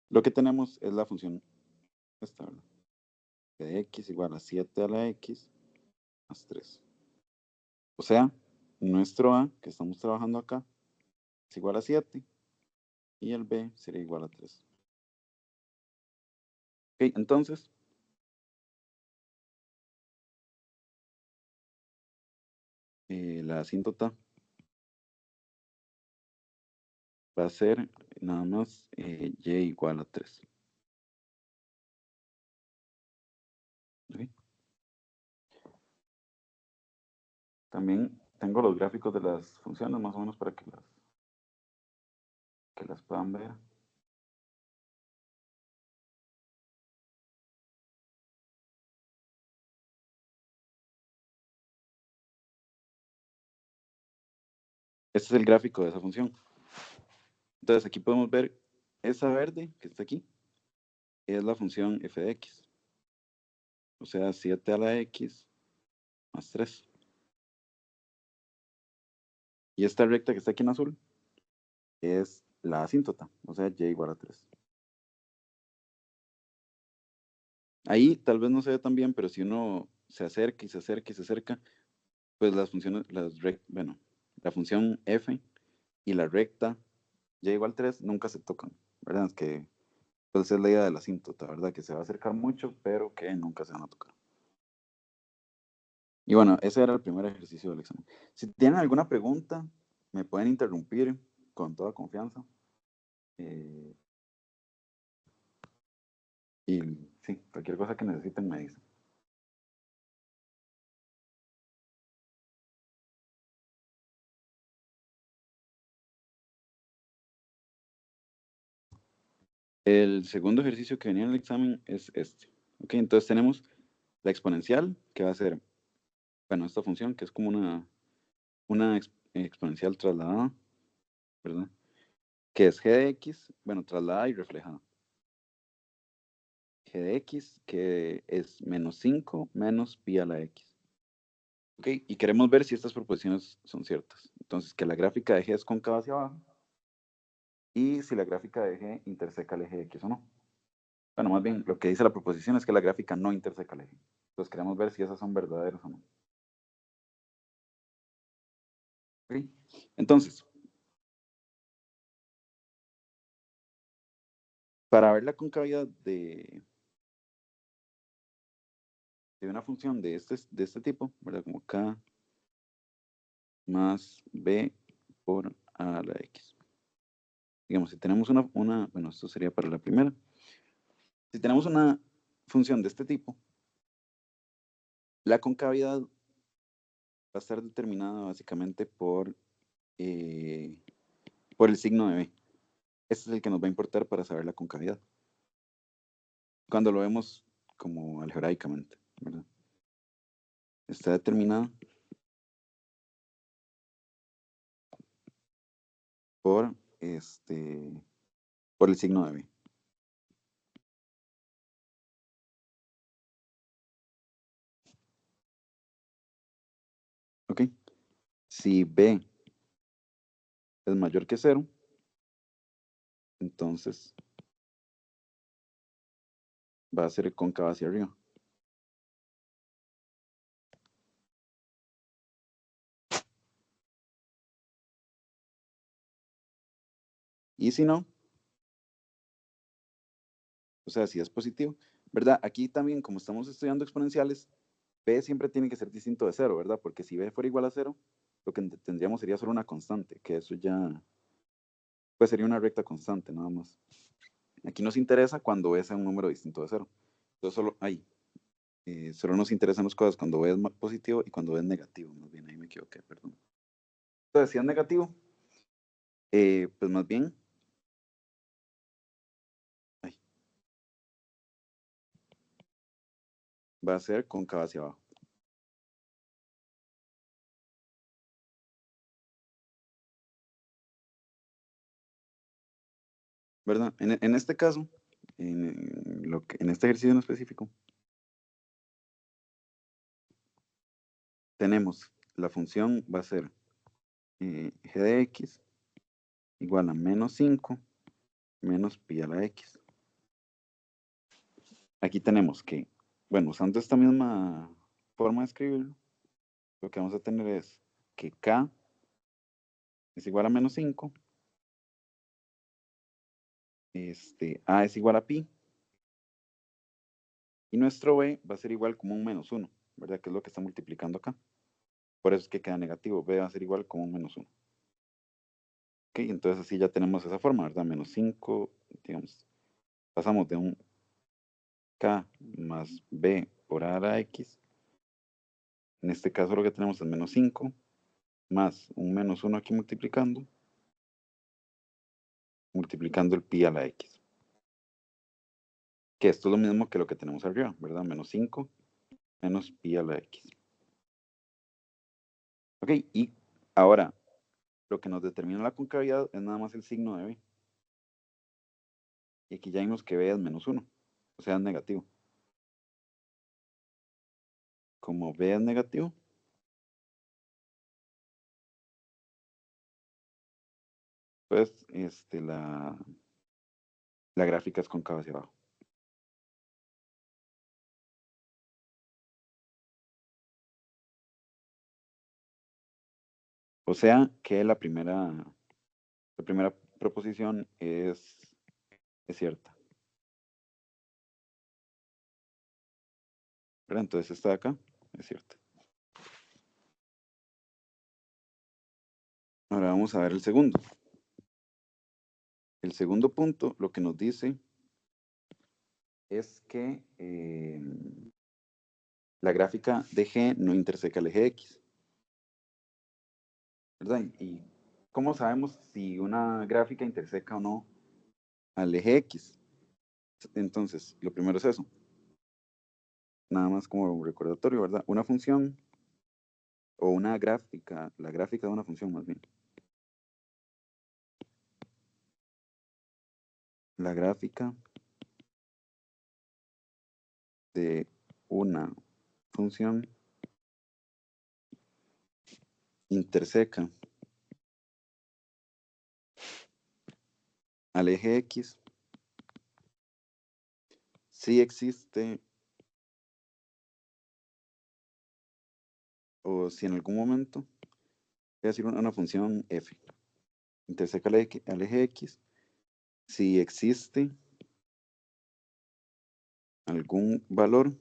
lo que tenemos es la función esta, ¿verdad? De x igual a 7 a la x más 3. O sea, nuestro a, que estamos trabajando acá, es igual a 7 y el b sería igual a 3. Ok, entonces, la asíntota va a ser nada más y igual a 3. ¿Ok? También tengo los gráficos de las funciones más o menos para que las puedan ver. Este es el gráfico de esa función. Entonces aquí podemos ver esa verde que está aquí, es la función f de x. O sea, 7 a la x más 3. Y esta recta que está aquí en azul es la asíntota, o sea, y igual a 3. Ahí tal vez no se ve tan bien, pero si uno se acerca y se acerca y se acerca, pues las funciones, bueno, la función f y la recta y igual a 3 nunca se tocan, ¿verdad? Es que pues es la idea de la asíntota, ¿verdad? Que se va a acercar mucho, pero que nunca se van a tocar. Y bueno, ese era el primer ejercicio del examen. Si tienen alguna pregunta, me pueden interrumpir con toda confianza. Y sí, cualquier cosa que necesiten me dicen. El segundo ejercicio que venía en el examen es este. Ok, entonces tenemos la exponencial, que va a ser, bueno, esta función que es como una exponencial trasladada, ¿verdad? Que es g de x, bueno, trasladada y reflejada. G de x, que es menos 5 menos pi a la x. Ok, y queremos ver si estas proposiciones son ciertas. Entonces, que la gráfica de g es cóncava hacia abajo y si la gráfica de g interseca el eje de x o no. Bueno, más bien, lo que dice la proposición es que la gráfica no interseca el eje. Entonces, queremos ver si esas son verdaderas o no. Ok, entonces, para ver la concavidad de una función de este tipo, ¿verdad? Como k más b por a a la x. Digamos, si tenemos bueno, esto sería para la primera. Si tenemos una función de este tipo, la concavidad va a estar determinada básicamente por el signo de b. Este es el que nos va a importar para saber la concavidad. Cuando lo vemos como algebraicamente, ¿verdad? Está determinada por el signo de b. ¿Ok? Si b es mayor que 0, entonces va a ser cóncava hacia arriba. Y si no, o sea, si es positivo, ¿verdad? Aquí también, como estamos estudiando exponenciales, b siempre tiene que ser distinto de 0, ¿verdad? Porque si b fuera igual a 0, lo que tendríamos sería solo una constante, que eso ya, pues sería una recta constante, nada más. Aquí nos interesa cuando b sea un número distinto de 0. Entonces solo nos interesan las cosas cuando b es positivo y cuando b es negativo. Más bien, ahí me equivoqué, perdón. Entonces, si es negativo, pues más bien, ay, va a ser cóncava hacia abajo. ¿verdad? En este caso, en este ejercicio en específico, tenemos la función va a ser g de x igual a menos 5 menos pi a la x. Aquí tenemos que, bueno, usando esta misma forma de escribirlo, lo que vamos a tener es que k es igual a menos 5, a es igual a pi, y nuestro b va a ser igual como un menos 1, ¿verdad? Que es lo que está multiplicando acá. Por eso es que queda negativo, b va a ser igual como un menos 1. Ok, entonces así ya tenemos esa forma, ¿verdad? Menos 5, digamos, pasamos de un k más b por a la x. En este caso lo que tenemos es menos 5 más un menos 1 aquí multiplicando el pi a la x. Que esto es lo mismo que lo que tenemos arriba, ¿verdad? Menos 5 menos pi a la x. Ok, y ahora lo que nos determina la concavidad es nada más el signo de b. Y aquí ya vimos que b es menos 1, o sea, es negativo. Como b es negativo, pues la gráfica es cóncava hacia abajo. O sea que la primera proposición es cierta. ¿Verdad? Entonces esta de acá es cierta. Ahora vamos a ver el segundo. El segundo punto lo que nos dice es que la gráfica de G no interseca el eje X. ¿Verdad? ¿Y cómo sabemos si una gráfica interseca o no al eje X? Entonces, lo primero es eso. Nada más como un recordatorio, ¿verdad? Una función o una gráfica, la gráfica de una función más bien. La gráfica de una función interseca al eje X si existe o si en algún momento, voy a decir una función f, interseca al eje X si existe algún valor,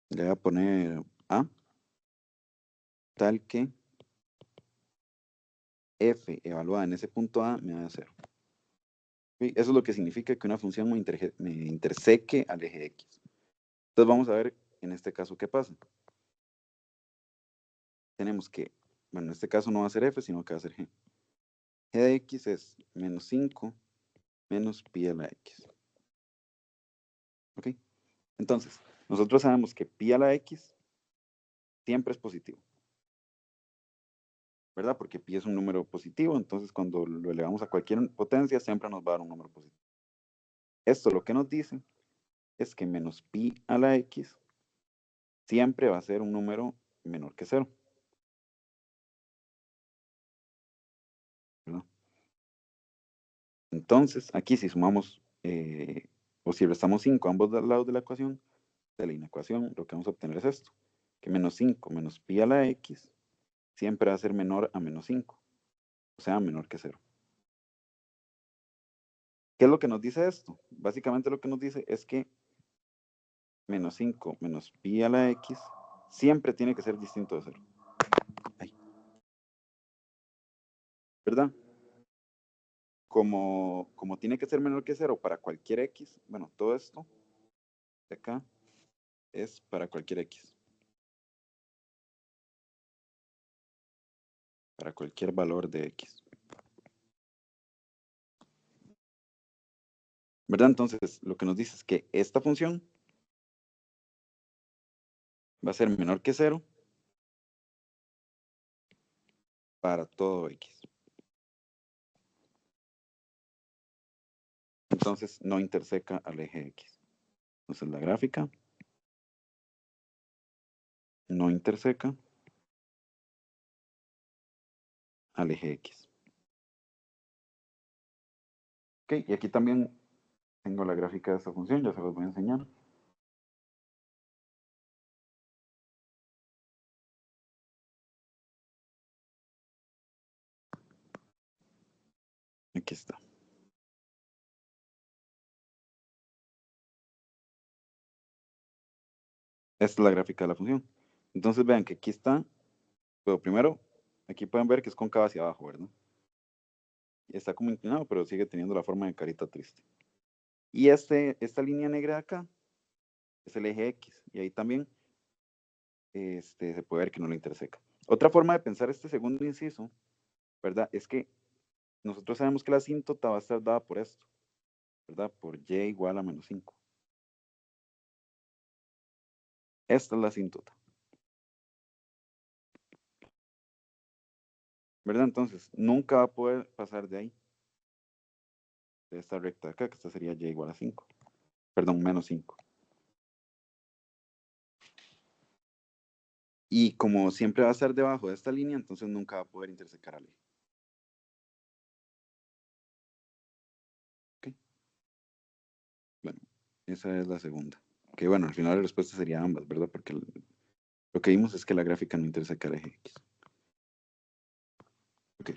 le voy a poner a, tal que f evaluada en ese punto a me da 0. ¿Sí? Eso es lo que significa que una función me interseque al eje X. Entonces vamos a ver en este caso qué pasa. Tenemos que, bueno, en este caso no va a ser f, sino que va a ser g. G de x es menos 5 menos pi a la x. ¿Ok? Entonces, nosotros sabemos que pi a la x siempre es positivo. ¿Verdad? Porque pi es un número positivo, entonces cuando lo elevamos a cualquier potencia siempre nos va a dar un número positivo. Esto lo que nos dice es que menos pi a la x siempre va a ser un número menor que 0. ¿Verdad? Entonces, aquí si sumamos o si restamos 5 a ambos lados de la ecuación, lo que vamos a obtener es esto, que menos 5 menos pi a la x siempre va a ser menor a menos 5, o sea, menor que 0. ¿Qué es lo que nos dice esto? Básicamente lo que nos dice es que menos 5 menos pi a la x siempre tiene que ser distinto de 0. Ahí. ¿Verdad? Como tiene que ser menor que 0 para cualquier x, bueno, todo esto de acá es para cualquier x. Para cualquier valor de x. ¿Verdad? Entonces, lo que nos dice es que esta función va a ser menor que 0 para todo x. entonces no interseca al eje X. Entonces la gráfica no interseca al eje X. Ok, y aquí también tengo la gráfica de esta función, ya se los voy a enseñar. Aquí está. Esta es la gráfica de la función. Entonces vean que aquí está, pero primero, aquí pueden ver que es cóncava hacia abajo, ¿verdad? Y está como inclinado, pero sigue teniendo la forma de carita triste. Y esta línea negra de acá es el eje X, y ahí también se puede ver que no lo interseca. Otra forma de pensar este segundo inciso, ¿verdad? Es que nosotros sabemos que la asíntota va a estar dada por esto, ¿verdad? Por y igual a menos 5. Esta es la asíntota. ¿Verdad? Entonces, nunca va a poder pasar de ahí. De esta recta de acá, que esta sería y igual a 5. Perdón, menos 5. Y como siempre va a estar debajo de esta línea, entonces nunca va a poder intersecar al eje. ¿Ok? Bueno, esa es la segunda. Que bueno, al final la respuesta sería ambas, ¿verdad? Porque lo que vimos es que la gráfica no interseca el eje X. Ok.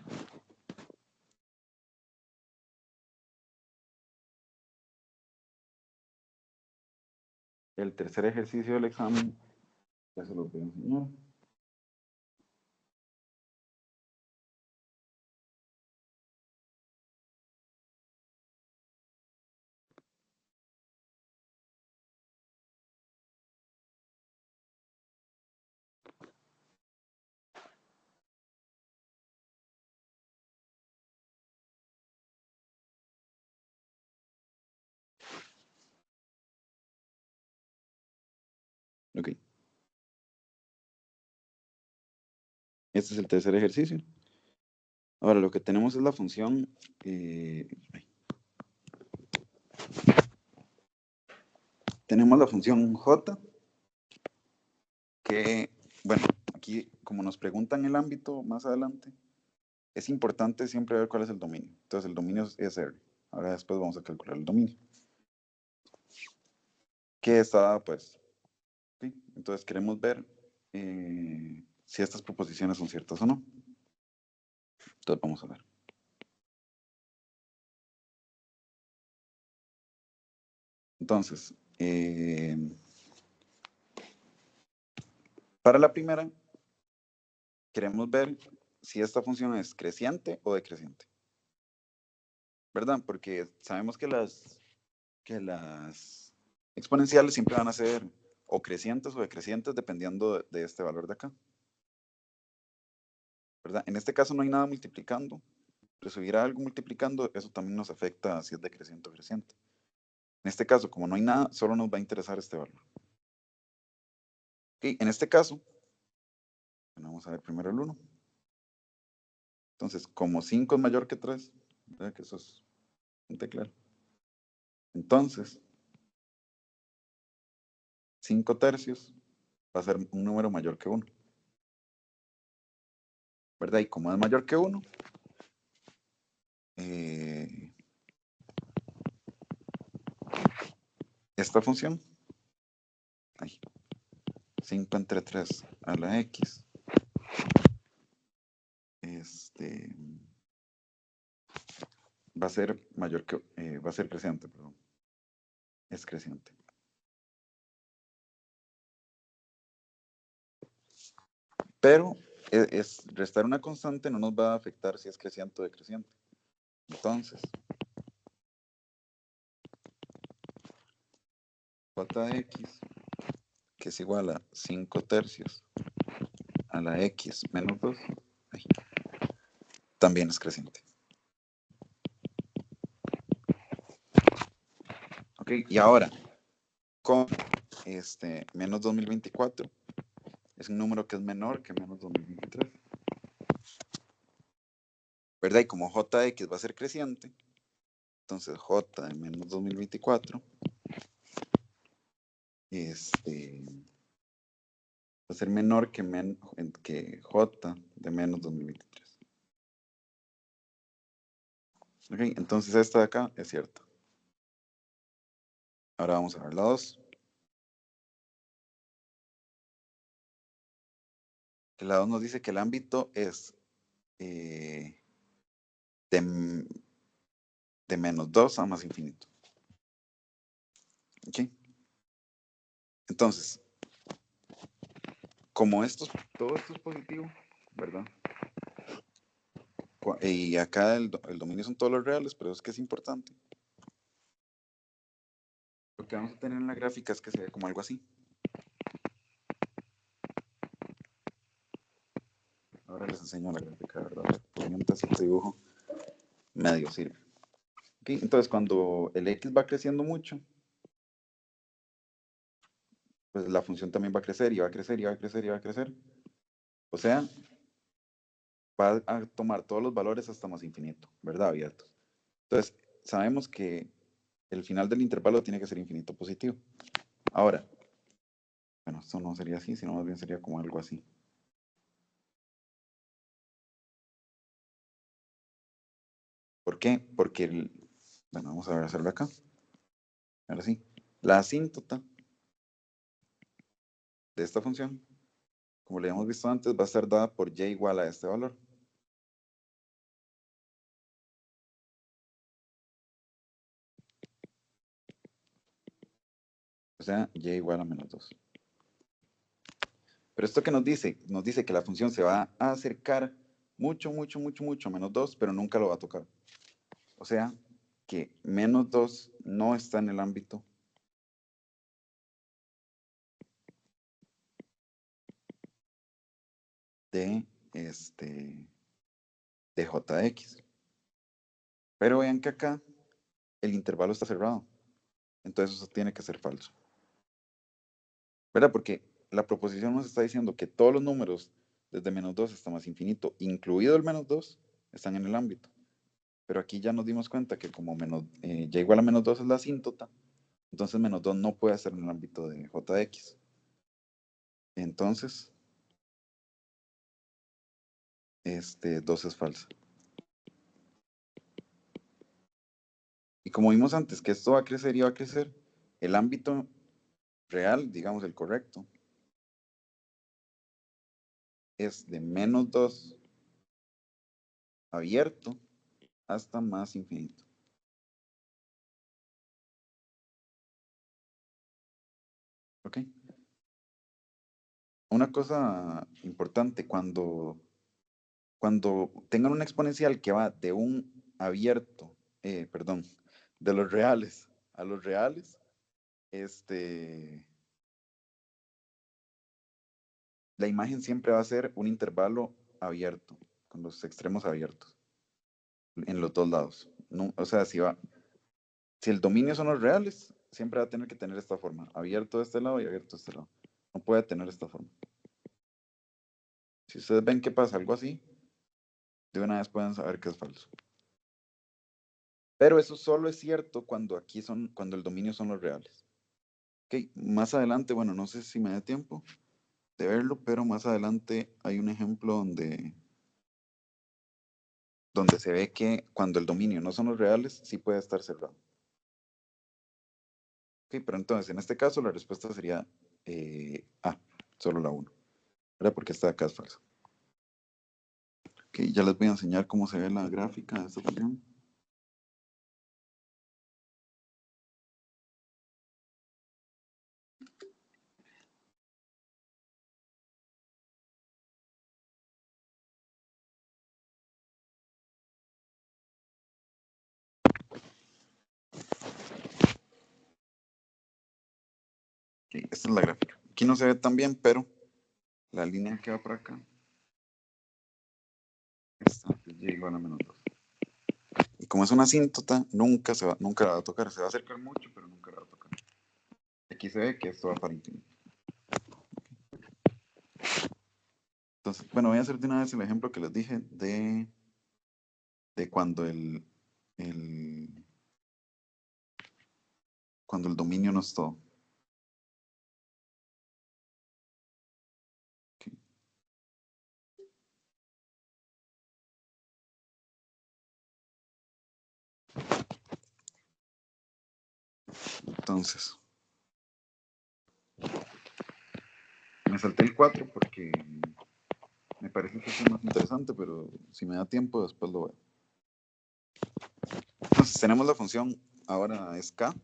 El tercer ejercicio del examen, ya se lo voy a enseñar. Ok. Este es el tercer ejercicio. Ahora, lo que tenemos es la función... tenemos la función j, que, bueno, aquí como nos preguntan el ámbito más adelante, es importante siempre ver cuál es el dominio. Entonces el dominio es R. Ahora después vamos a calcular el dominio. ¿Qué está dado pues? ¿Sí? Entonces queremos ver si estas proposiciones son ciertas o no. Entonces vamos a ver. Entonces, para la primera, queremos ver si esta función es creciente o decreciente. ¿Verdad? Porque sabemos que las exponenciales siempre van a ser o crecientes o decrecientes dependiendo de este valor de acá. ¿Verdad? En este caso no hay nada multiplicando, pero si hubiera algo multiplicando, eso también nos afecta si es decreciente o creciente. En este caso, como no hay nada, solo nos va a interesar este valor. Ok, en este caso, bueno, vamos a ver primero el 1. Entonces, como 5 es mayor que 3, ¿verdad? Que eso es bastante claro. Entonces, 5 tercios va a ser un número mayor que 1. ¿Verdad? Y como es mayor que 1, esta función, 5 entre 3 a la x, va a ser mayor que, va a ser creciente, perdón. Es creciente. Pero restar una constante no nos va a afectar si es creciente o decreciente. Entonces, j de x, que es igual a 5 tercios a la x menos 2, también es creciente. Ok, y ahora, con menos 2024, es un número que es menor que menos 2023. ¿Verdad? Y como j de x va a ser creciente, Entonces J de menos 2024 va a ser menor que J de menos 2023. Ok, entonces esta de acá es cierta. Ahora vamos a ver la 2. La 2 nos dice que el ámbito es de menos 2 a más infinito. Ok. Entonces, como todo esto es positivo, ¿verdad? Y acá el dominio son todos los reales, pero es que es importante. Lo que vamos a tener en la gráfica es que se ve como algo así. Ahora les enseño la gráfica, ¿verdad? Por mientras este dibujo medio sirve. Okay, entonces, cuando el x va creciendo mucho, pues la función también va a crecer y va a crecer y va a crecer y va a crecer. O sea, va a tomar todos los valores hasta más infinito, ¿verdad? Abiertos. Entonces, sabemos que el final del intervalo tiene que ser infinito positivo. Ahora, bueno, esto no sería así, sino más bien sería como algo así. ¿Por qué? Porque, bueno, vamos a hacerlo acá. Ahora sí, la asíntota de esta función, como le habíamos visto antes, va a estar dada por y igual a este valor. O sea, y igual a menos 2. Pero esto que nos dice que la función se va a acercar mucho, mucho, mucho, mucho a menos 2, pero nunca lo va a tocar. O sea, que menos 2 no está en el ámbito de de jx. Pero vean que acá el intervalo está cerrado. Entonces eso tiene que ser falso. ¿Verdad? Porque la proposición nos está diciendo que todos los números desde menos 2 hasta más infinito, incluido el menos 2, están en el ámbito. Pero aquí ya nos dimos cuenta que como y igual a menos 2 es la asíntota, entonces menos 2 no puede estar en el ámbito de jx. Entonces, 2 es falsa. Y como vimos antes que esto va a crecer y va a crecer, el ámbito real, digamos el correcto, es de menos 2 abierto hasta más infinito. ¿Ok? Una cosa importante, cuando tengan una exponencial que va de un abierto, perdón, de los reales a los reales, la imagen siempre va a ser un intervalo abierto, con los extremos abiertos, en los dos lados. No, o sea, si el dominio son los reales, siempre va a tener que tener esta forma, abierto de este lado y abierto de este lado. No puede tener esta forma. Si ustedes ven que pasa algo así, de una vez pueden saber que es falso. Pero eso solo es cierto cuando cuando el dominio son los reales. Ok, más adelante, bueno, no sé si me da tiempo de verlo, pero más adelante hay un ejemplo donde se ve que cuando el dominio no son los reales, sí puede estar cerrado. Ok, pero entonces en este caso la respuesta sería A, solo la 1, ¿verdad? Porque esta de acá es falsa. Ok, ya les voy a enseñar cómo se ve la gráfica de esta función. Ok, esta es la gráfica. Aquí no se ve tan bien, pero la línea que va por acá, esta es y igual a menos 2. Y como es una asíntota, nunca la va a tocar. Se va a acercar mucho, pero nunca la va a tocar. Aquí se ve que esto va para infinito. Entonces, bueno, voy a hacer de una vez el ejemplo que les dije de cuando el cuando el dominio no es todo. Ok. Entonces, me salté el 4 porque me parece que es más interesante, pero si me da tiempo después lo veo. Entonces tenemos la función, ahora es k,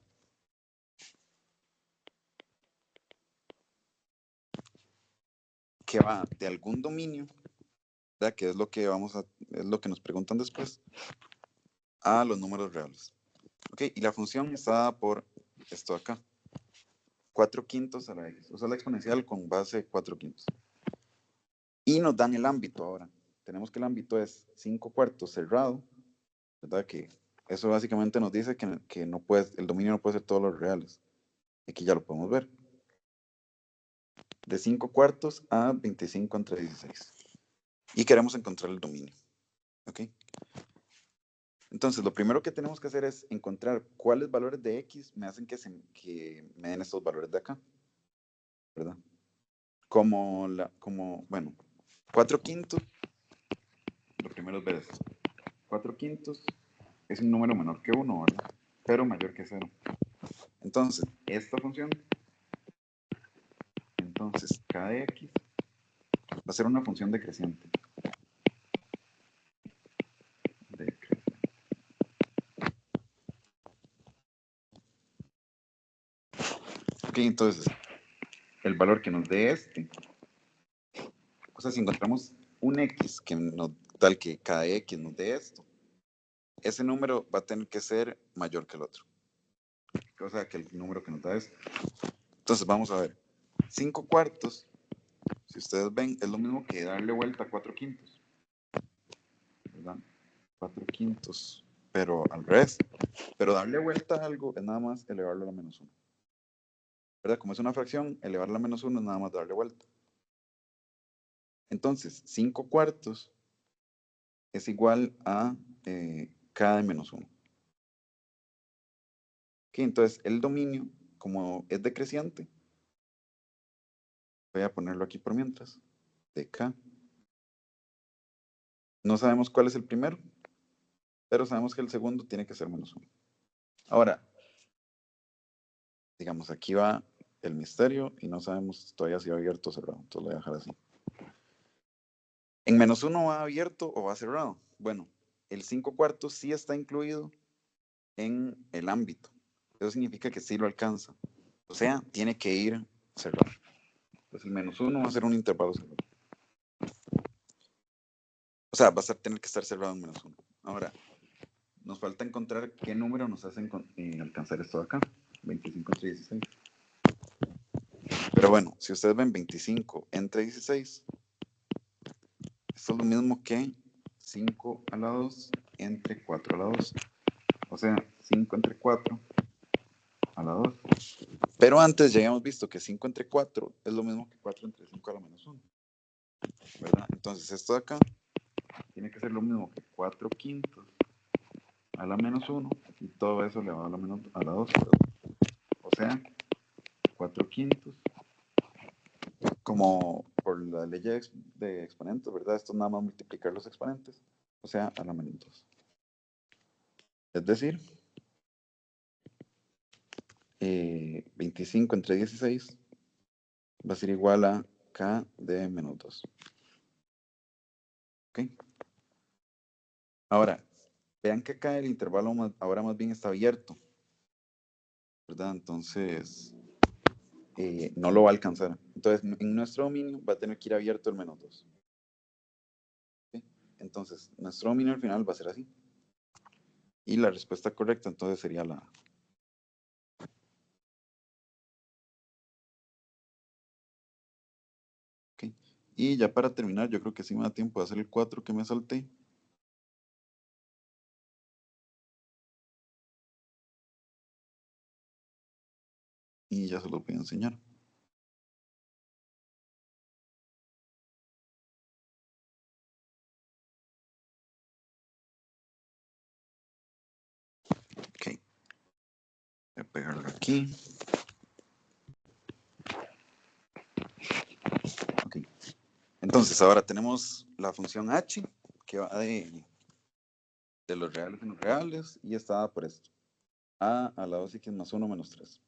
que va de algún dominio, ¿verdad? Que es lo que es lo que nos preguntan después, a los números reales. Ok, y la función está dada por esto de acá, 4 quintos a la x, o sea, la exponencial con base 4 quintos. Y nos dan el ámbito ahora. Tenemos que el ámbito es 5 cuartos cerrado, ¿verdad? Que eso básicamente nos dice que no puede, el dominio no puede ser todos los reales. Aquí ya lo podemos ver. De 5 cuartos a 25 entre 16. Y queremos encontrar el dominio. ¿Ok? Entonces, lo primero que tenemos que hacer es encontrar cuáles valores de x me hacen que me den estos valores de acá. ¿Verdad? Bueno, 4 quintos, lo primero es ver esto. 4 quintos es un número menor que 1, ¿verdad? Pero mayor que 0. Entonces, esta función, entonces, k de x va a ser una función decreciente. Ok, entonces, el valor que nos dé o sea, si encontramos un x tal que k de x nos dé esto, ese número va a tener que ser mayor que el otro. O sea, que el número que nos da esto. Entonces, vamos a ver. 5 cuartos, si ustedes ven, es lo mismo que darle vuelta a 4 quintos. ¿Verdad? 4 quintos, pero al revés. Pero darle vuelta a algo es nada más elevarlo a la menos 1. ¿Verdad? Como es una fracción, elevarla a menos 1 es nada más darle vuelta. Entonces, 5 cuartos es igual a k de menos 1. Okay, entonces, el dominio, como es decreciente, voy a ponerlo aquí por mientras, de k. No sabemos cuál es el primero, pero sabemos que el segundo tiene que ser menos 1. Ahora, digamos, aquí va el misterio y no sabemos todavía si va abierto o cerrado. Entonces lo voy a dejar así. ¿En menos 1 va abierto o va cerrado? Bueno, el 5 cuartos sí está incluido en el ámbito. Eso significa que sí lo alcanza. O sea, tiene que ir cerrado. Entonces el menos 1 va a ser un intervalo cerrado. O sea, va a tener que estar cerrado en menos 1. Ahora, nos falta encontrar qué número nos hace alcanzar esto de acá. 25 entre 16. Pero bueno, si ustedes ven 25 entre 16, esto es lo mismo que 5 a la 2 entre 4 a la 2. O sea, 5 entre 4 a la 2. Pero antes ya habíamos visto que 5 entre 4 es lo mismo que 4 entre 5 a la menos 1. ¿Verdad? Entonces esto de acá tiene que ser lo mismo que 4 quintos a la menos 1 y todo eso le va a la 2. O sea, 4 quintos, como por la ley de exponentes, ¿verdad? Esto es nada más multiplicar los exponentes, o sea, a la menos 2. Es decir, 25 entre 16 va a ser igual a k de menos 2. ¿Ok? Ahora, vean que acá el intervalo ahora más bien está abierto, ¿verdad? Entonces, no lo va a alcanzar. Entonces, en nuestro dominio va a tener que ir abierto el menos 2. ¿Okay? Entonces, nuestro dominio al final va a ser así. Y la respuesta correcta entonces sería la A. ¿Okay? Y ya para terminar, yo creo que sí me da tiempo de hacer el 4 que me salté. Y ya se los voy a enseñar. Ok. Voy a pegarlo aquí. Ok. Entonces, ahora tenemos la función h, que va de los reales en los reales, y está dada por esto. A la 2x más 1 menos 3.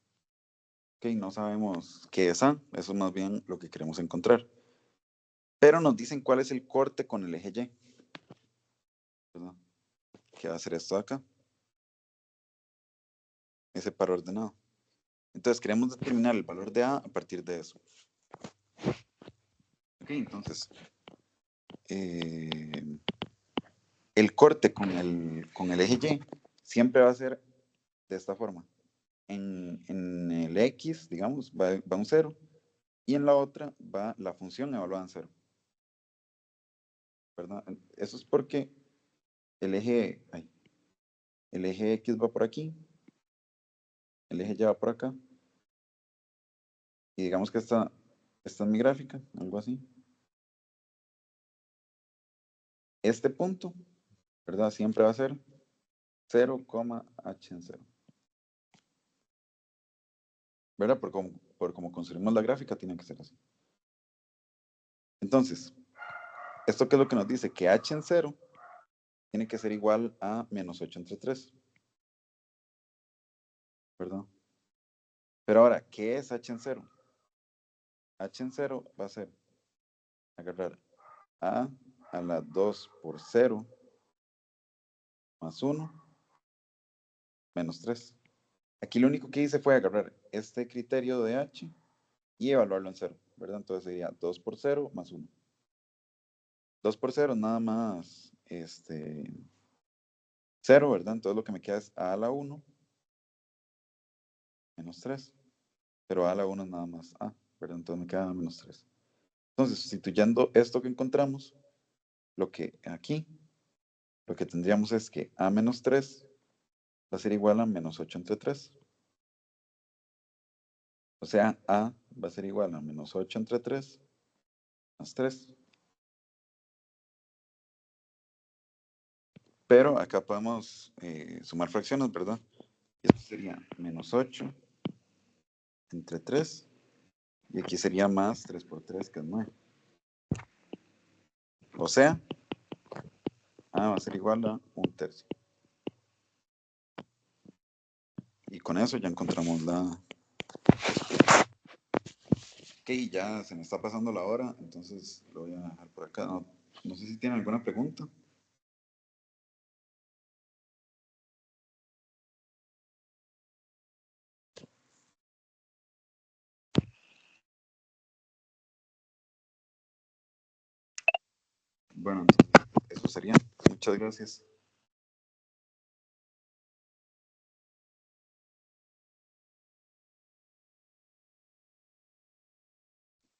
Ok, no sabemos qué es A, eso es más bien lo que queremos encontrar. Pero nos dicen cuál es el corte con el eje Y. ¿Verdad? ¿Qué va a hacer esto acá? Ese par ordenado. Entonces queremos determinar el valor de A a partir de eso. Ok, entonces el corte con el eje Y siempre va a ser de esta forma. En el X, digamos, va un 0. Y en la otra va la función evaluada en 0. ¿Verdad? Eso es porque el eje X va por aquí, el eje Y va por acá, y digamos que esta es mi gráfica, algo así. Este punto, ¿verdad? Siempre va a ser 0, h en 0. ¿Verdad? Por como construimos la gráfica, tiene que ser así. Entonces, ¿esto qué es lo que nos dice? Que h en 0 tiene que ser igual a menos 8 entre 3. ¿Verdad? Pero ahora, ¿qué es h en 0? H en 0 va a ser agarrar a la 2 por 0 más 1 menos 3. Aquí lo único que hice fue agarrar este criterio de h y evaluarlo en 0, ¿verdad? Entonces sería 2 por 0 más 1. 2 por 0 nada más 0, ¿verdad? Entonces lo que me queda es a la 1 menos 3. Pero a la 1 es nada más a, ¿verdad? Entonces me queda menos 3. Entonces, sustituyendo esto que encontramos, lo que tendríamos es que a menos 3 va a ser igual a menos 8 entre 3. O sea, a va a ser igual a menos 8 entre 3 más 3. Pero acá podemos sumar fracciones, ¿verdad? Y esto sería menos 8 entre 3. Y aquí sería más 3 por 3, que es 9. O sea, A va a ser igual a 1/3. Y con eso ya encontramos la... Ok, ya se me está pasando la hora, entonces lo voy a dejar por acá. No sé si tienen alguna pregunta. Bueno, entonces eso sería. Muchas gracias.